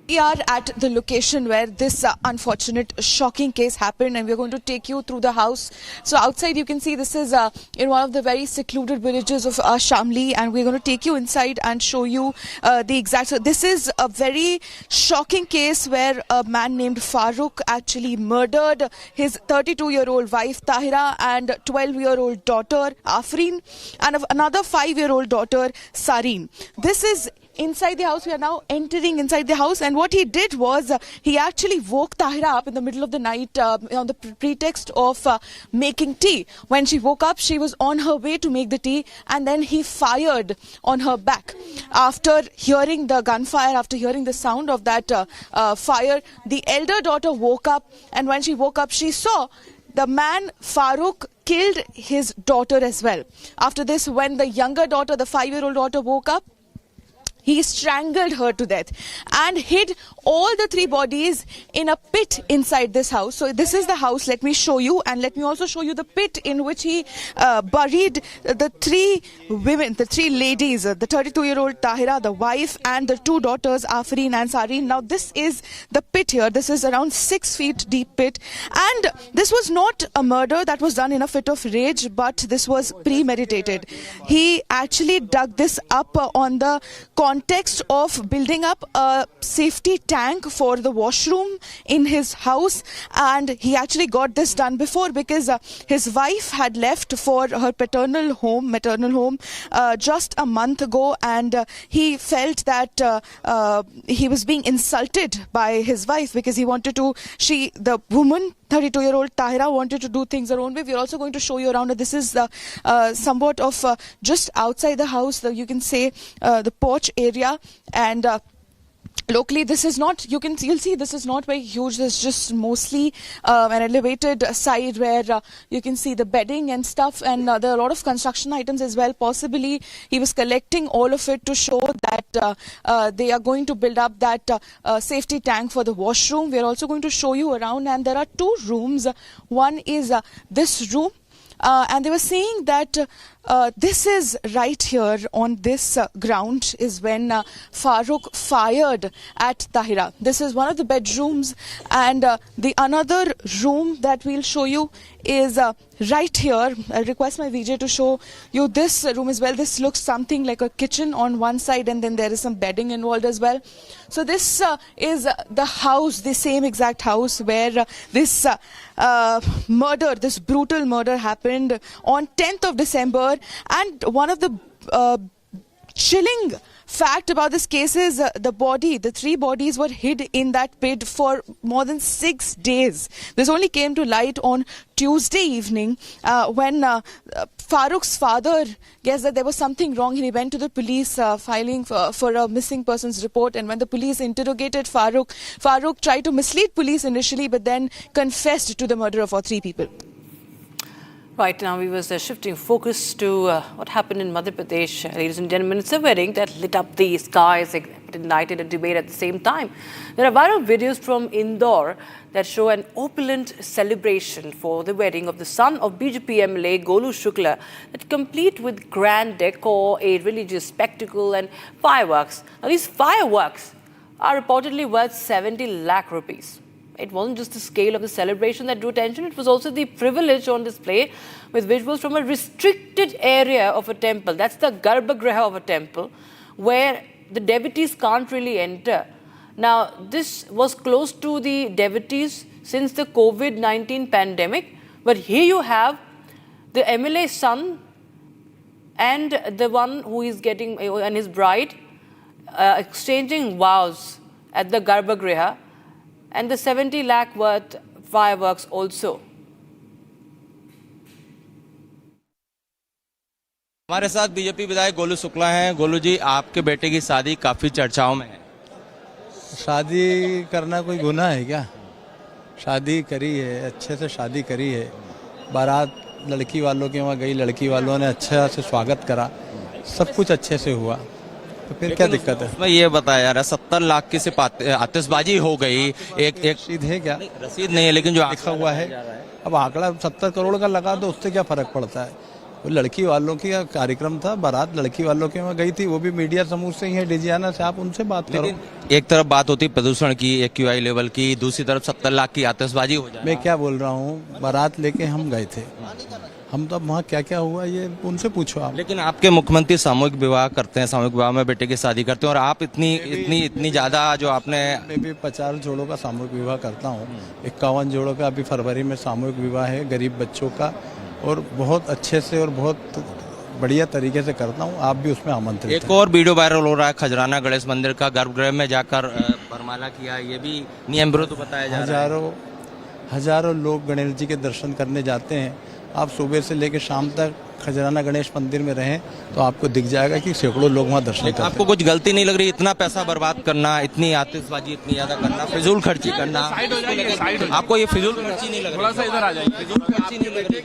We are at the location where this unfortunate, shocking case happened, and we're going to take you through the house. So outside you can see this is in one of the very secluded villages of Shamli, and we're going to take you inside and show you the exact. So this is a very shocking case where a man named Farooq actually murdered his 32-year-old wife Tahira and 12-year-old daughter Afreen and another 5-year-old daughter Sareen. This is inside the house. We are now entering inside the house, and what he did was he actually woke Tahira up in the middle of the night on the pretext of making tea. When she woke up, she was on her way to make the tea, and then he fired on her back. After hearing the gunfire, after hearing the sound of that fire, the elder daughter woke up, and when she woke up, she saw the man Farooq killed his daughter as well. After this, when the younger daughter, the 5-year-old daughter, woke up, he strangled her to death and hid all the 3 bodies in a pit inside this house. So this is the house. Let me show you, and let me also show you the pit in which he buried the 3 women, the 3 ladies, the 32-year-old Tahira, the wife, and the 2 daughters, Afreen and Sareen. Now this is the pit here. This is around 6 feet deep pit, and this was not a murder that was done in a fit of rage, but this was premeditated. He actually dug this up on the context of building up a safety tank for the washroom in his house, and he actually got this done before because his wife had left for her maternal home just a month ago, and he felt that he was being insulted by his wife because he wanted to, the woman 32-year-old Tahira wanted to do things her own way. We're also going to show you around. This is somewhat of just outside the house. You can say the porch area, and locally this is not, you'll see this is not very huge. There's just mostly an elevated side where you can see the bedding and stuff, and there are a lot of construction items as well. Possibly he was collecting all of it to show that they are going to build up that safety tank for the washroom. We're also going to show you around, and there are 2 rooms. One is this room, and they were saying that this is right here on this ground is when Farooq fired at Tahira. This is one of the bedrooms, and the another room that we'll show you is right here. I'll request my VJ to show you this room as well. This looks something like a kitchen on one side, and then there is some bedding involved as well. So this is the house, the same exact house where this murder, this brutal murder happened on 10th of December. And one of the chilling fact about this case is the 3 bodies were hid in that pit for more than 6 days. This only came to light on Tuesday evening when Farooq's father guessed that there was something wrong, and he went to the police filing for a missing persons report. And when the police interrogated Farooq tried to mislead police initially, but then confessed to the murder of all 3 people. Right, now we were shifting focus to what happened in Madhya Pradesh. Ladies and gentlemen, it's a wedding that lit up the skies, ignited a debate at the same time. There are viral videos from Indore that show an opulent celebration for the wedding of the son of BJP MLA Golu Shukla, that complete with grand decor, a religious spectacle and fireworks. Now these fireworks are reportedly worth 70 lakh rupees. It wasn't just the scale of the celebration that drew attention, it was also the privilege on display with visuals from a restricted area of a temple. That's the Garbhagriha of a temple, where the devotees can't really enter. Now, this was close to the devotees since the COVID-19 pandemic, but here you have the MLA's son and the one who is getting, and his bride, exchanging vows at the Garbhagriha. And the 70 lakh worth fireworks also. हमारे साथ BJP विधायक गोलू शुक्ला हैं। गोलू जी, आपके बेटे की शादी काफी चर्चाओं में है। शादी करना कोई गुनाह है क्या? शादी करी है, अच्छे से शादी करी है। बारात लड़की वालों के वहाँ गई, लड़की वालों ने अच्छे से स्वागत करा, सब कुछ अच्छे से हुआ, तो फिर क्या दिक्कत है? मैं ये बताया यार, 70 लाख की सिर्फ आतिशबाजी हो गई। एक रसीद है क्या? रसीद नहीं है, लेकिन जो लिखा हुआ है, अब आंकड़ा 70 करोड़ का लगा दो, उससे क्या फर्क पड़ता है? वो लड़की वालों की कार्यक्रम था, बारात लड़की वालों के वहाँ गई थी, वो भी मीडिया समूह से ही है, डिजियाना से, आप उनसे बात करो। एक तरफ बात होती प्रदूषण की, AQI लेवल की, दूसरी तरफ 70 लाख की आतिशबाजी हो जाए। मैं क्या बोल रहा हूँ, बारात लेके हम गए थे, हम तो अब वहाँ क्या क्या हुआ ये उनसे पूछो आप। लेकिन आपके मुख्यमंत्री सामूहिक विवाह करते हैं, सामूहिक विवाह में बेटे की शादी करते हैं, और आप इतनी ज्यादा जो आपने। मैं भी 50 जोड़ों का सामूहिक विवाह करता हूँ, 51 जोड़ों का अभी फरवरी में सामूहिक विवाह है गरीब बच्चों का, और बहुत अच्छे से और बहुत बढ़िया तरीके से करता हूँ। आप भी उसमें आमंत्रित। एक और वीडियो वायरल हो रहा है, खजराना गणेश मंदिर का, गर्भगृह में जाकर वरमाला किया, ये भी नियम विरुद्ध बताया जा रहा है। हजारों लोग गणेश जी के दर्शन करने जाते हैं। आप सुबह से लेकर शाम तक खजराना गणेश मंदिर में रहें तो आपको दिख जाएगा कि सैकड़ों लोग वहाँ दर्शन करते हैं। आपको कुछ गलती नहीं लग रही इतना पैसा बर्बाद करना, इतनी आतिशबाजी इतनी ज्यादा करना, फिजूल खर्ची करना? आपको ये फिजूल खर्ची नहीं लग रही? थोड़ा सा इधर आ जाइए। फिजूल खर्ची नहीं लग रही?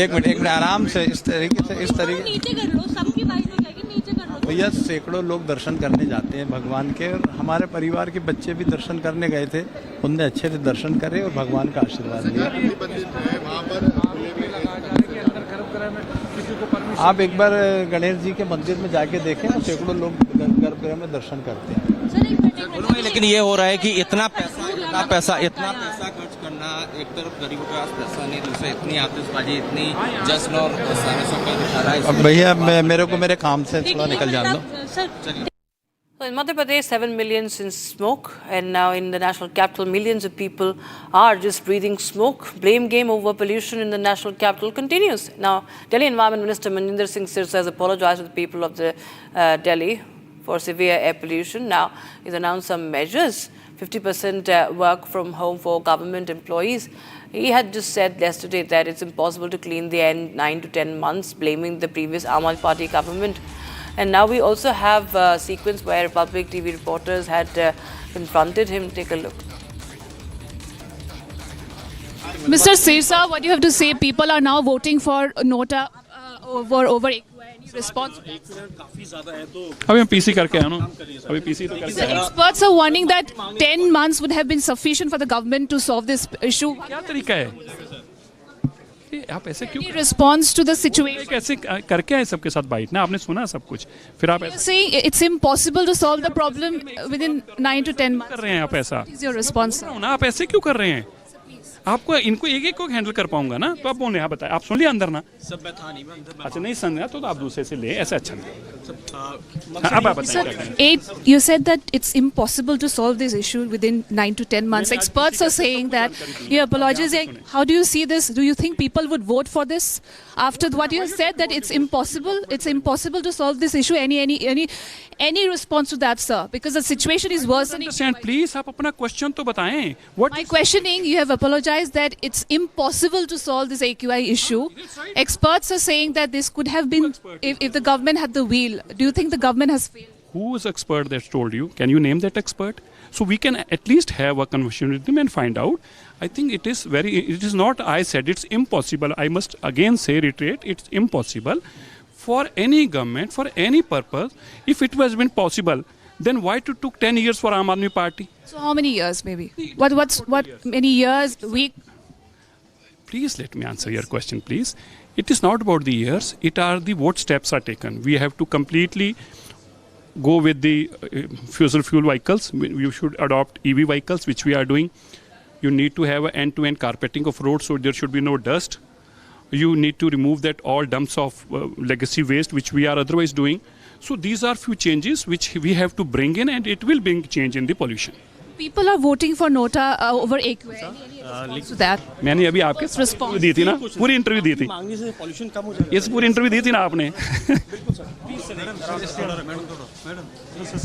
एक मिनट आराम से, इस तरीके भैया, सैकड़ों लोग दर्शन करने जाते हैं भगवान के, और हमारे परिवार के बच्चे भी दर्शन करने गए थे, उनने अच्छे से दर्शन करे और भगवान का आशीर्वाद लिया। आप एक बार गणेश जी के मंदिर में जाके देखें, सैकड़ों लोग गर्भगृह में दर्शन करते हैं। लेकिन ये हो रहा है कि इतना पैसा खर्च करना, एक तरफ गरीबों के पास पैसा नहीं, दूसरे इतनी आतिशबाजी, इतनी जश्न और अब भैया मेरे को मेरे काम से थोड़ा निकल जाने दो। So in Madhya Pradesh, 7 million in smoke, and now in the national capital, millions of people are just breathing smoke. Blame game over pollution in the national capital continues. Now, Delhi Environment Minister Maninder Singh Sirsa has apologized to the people of the Delhi for severe air pollution. Now, he's announced some measures, 50% work from home for government employees. He had just said yesterday that it's impossible to clean the air in 9 to 10 months, blaming the previous Aam Aadmi Party government. And now we also have a sequence where Republic TV reporters had confronted him. Take a look. Mr. Sirsa, what do you have to say? People are now voting for Nota over AQI. Any response? अभी हम PC करके आए ना, अभी PC तो करके आए। Experts are warning that 10 months would have been sufficient for the government to solve this issue. क्या तरीका है? आप ऐसे क्यों? Response to the situation. कैसे करके आए सबके साथ बाइट ना, आपने सुना सब कुछ, फिर आप You're saying it's impossible to solve the problem within 9 to 10 months. कर रहे हैं आप ऐसा? What is your response? ना आप ऐसे क्यों कर रहे हैं? आपको इनको एक को हैंडल कर पाऊंगा ना, तो आप बोले हाँ बताए, आप सुन लिया अंदर ना? सब मैं था नहीं, मैं अंदर। अच्छा नहीं सुन रहा तो आप दूसरे से ले, ऐसा अच्छा नहीं। अब आप बताइए। You said that it's impossible to solve this issue within 9 to 10 months. Experts are saying that. You apologize. How do you see this? Do you think people would vote for this after what you have said, that it's impossible? It's impossible to solve this issue. Any response to that, sir? Because the situation is worsening. Please, आप अपना question तो बताएं. My questioning, you have apologized that it's impossible to solve this AQI issue. Experts are saying that this could have been if the government had the wheel. Do you think the government has failed? Who is expert that told you? Can you name that expert? So we can at least have a conversation with them and find out. I think it is not I said it's impossible. I must again reiterate, it's impossible for any government, for any purpose. If it was been possible, then why it took 10 years for Aam Aadmi Party? So how many years maybe? What many years, week? Please let me answer your question, please. It is not about the years. It are the what steps are taken. We have to completely go with the fossil fuel vehicles. You should adopt EV vehicles, which we are doing. You need to have an end-to-end carpeting of roads, so there should be no dust. You need to remove that all dumps of legacy waste, which we are otherwise doing. So these are few changes which we have to bring in, and it will bring change in the pollution. People are voting for Nota over AQI. So that मैंने अभी आपके response दी थी ना, पूरी interview दी थी, इस पूरी interview दी थी ना आपने।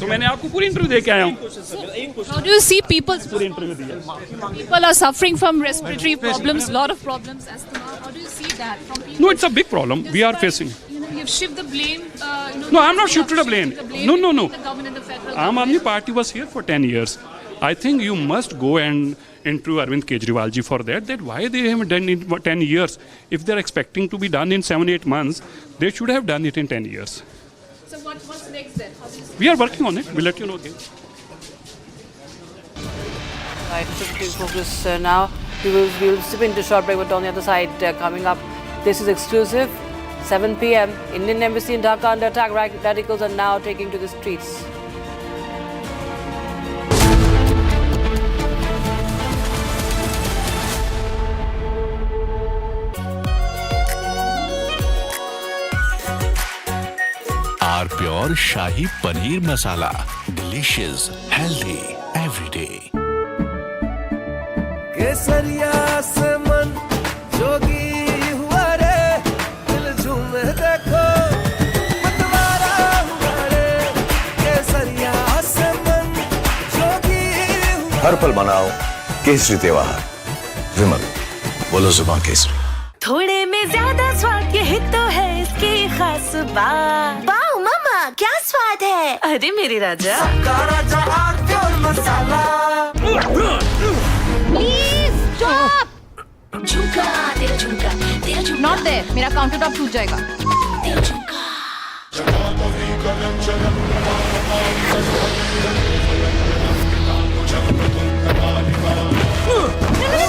तो मैंने आपको पूरी इंटरव्यू दे के आया हूँ। How do you see people are suffering from respiratory problems, lot of problems, asthma. How do you see that from people? No, it's a big problem we are facing. You've shifted the blame. No, I'm not shifted the blame. No. The government and the federal Aam Aadmi Party was here for 10 years. I think you must go and interview Arvind Kejriwal ji for that why they haven't done it for 10 years. If they're expecting to be done in 7-8 months, they should have done it in 10 years. So what's next then? How do you see We are working on it. We'll let you know again. Right, shifting focus now. We will slip into short break, but on the other side, coming up, this is exclusive. 7 p.m. Indian Embassy in Dhaka under attack. Radicals are now taking to the streets. Our pure Shahi Paneer Masala. Delicious, healthy, every day. केसरिया से मन जोगी हुआ रे, दिल झूमे देखो मतवारा हुआ रे, केसरिया से मन जोगी हुआ। हर पल मनाओ केसरी त्योहार। विमल, बोलो जुबान केसरी। थोड़े में ज्यादा स्वाद, यही तो है इसकी खास बात। वाओ मामा, क्या स्वाद है? अरे मेरे राजा, सबका राजा प्योर मसाला। Please stop. झुमका तेरा झुमका, तेरा झुमका। नॉट देयर, मेरा काउंटर टॉप टूट जाएगा। तेरा झुमका।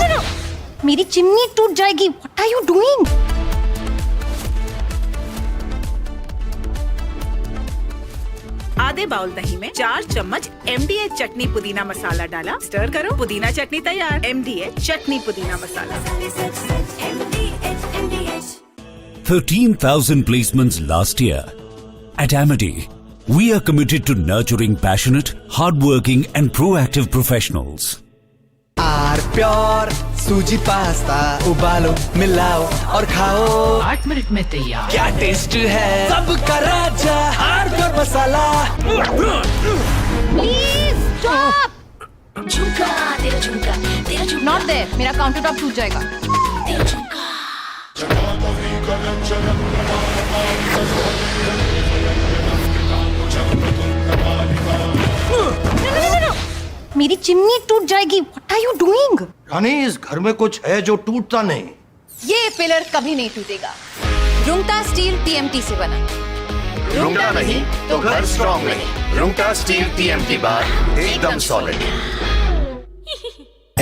No. मेरी चिमनी टूट जाएगी। What are you doing? आधे बाउल दही में 4 चम्मच MDH चटनी पुदीना मसाला डाला, स्टर करो, पुदीना चटनी तैयार। MDH चटनी पुदीना मसाला। 13,000 placements last year. At Amity, we are committed to nurturing passionate, hardworking and proactive professionals. Are pure sooji pasta, उबालो, मिलाओ और खाओ। 8 मिनट में तैयार। क्या टेस्ट है सबका राजा, आर प्योर मसाला। Please stop. झुमका तेरा झुमका, तेरा झुमका। नॉट देयर, मेरा काउंटर टॉप टूट जाएगा। तेरा झुमका। No. मेरी चिमनी टूट जाएगी। What are you doing? रानी, इस घर में कुछ है जो टूटता नहीं। ये पिलर कभी नहीं टूटेगा। रुंगटा स्टील TMT से बना। रुंगटा नहीं तो घर स्ट्रॉन्ग नहीं। रुंगटा स्टील TMT बार एकदम सॉलिड।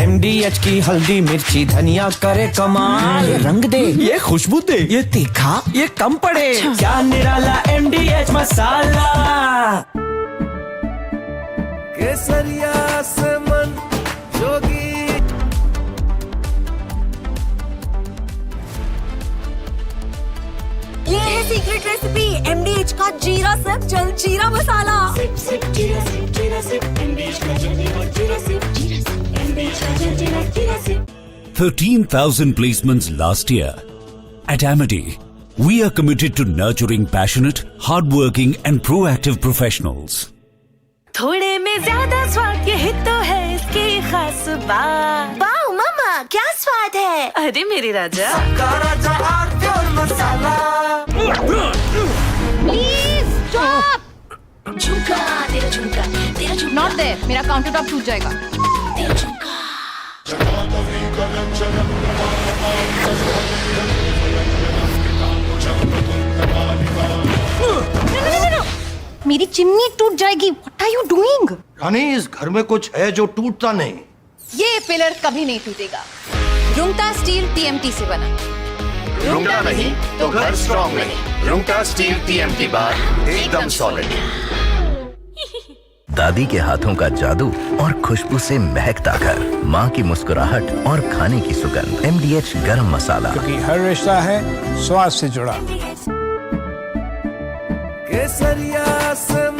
MDH की हल्दी मिर्ची धनिया करे कमाल। ये रंग दे, ये खुशबू दे, ये तीखा, ये कम पड़े। क्या निराला MDH मसाला। केसरिया से मन जोगी। ये है सीक्रेट रेसिपी MDH का जीरा सिप जल जीरा मसाला। सिप जीरा सिप MDH का जल जीरा सिप MDH का जल जीरा SIP. 13,000 placements last year. At Amity, we are committed to nurturing passionate, hardworking and proactive professionals. थोड़े में ज्यादा स्वाद, यही तो है इसकी खास बात। वाओ मामा, क्या स्वाद है? अरे मेरे राजा, सबका राजा प्योर मसाला। Please stop. झुमका तेरा झुमका, तेरा झुमका। नॉट देयर, मेरा काउंटर टॉप टूट जाएगा। तेरा झुमका। No. मेरी चिमनी टूट जाएगी। What are you doing? रानी, इस घर में कुछ है जो टूटता नहीं। ये पिलर कभी नहीं टूटेगा। रुंगटा स्टील TMT से बना। रुंगटा नहीं तो घर स्ट्रॉन्ग नहीं। रुंगटा स्टील TMT बार एकदम सॉलिड। दादी के हाथों का जादू और खुशबू से महकता घर, माँ की मुस्कुराहट और खाने की सुगंध। MDH गरम मसाला, क्योंकि हर रिश्ता है स्वाद से जुड़ा। केसरिया से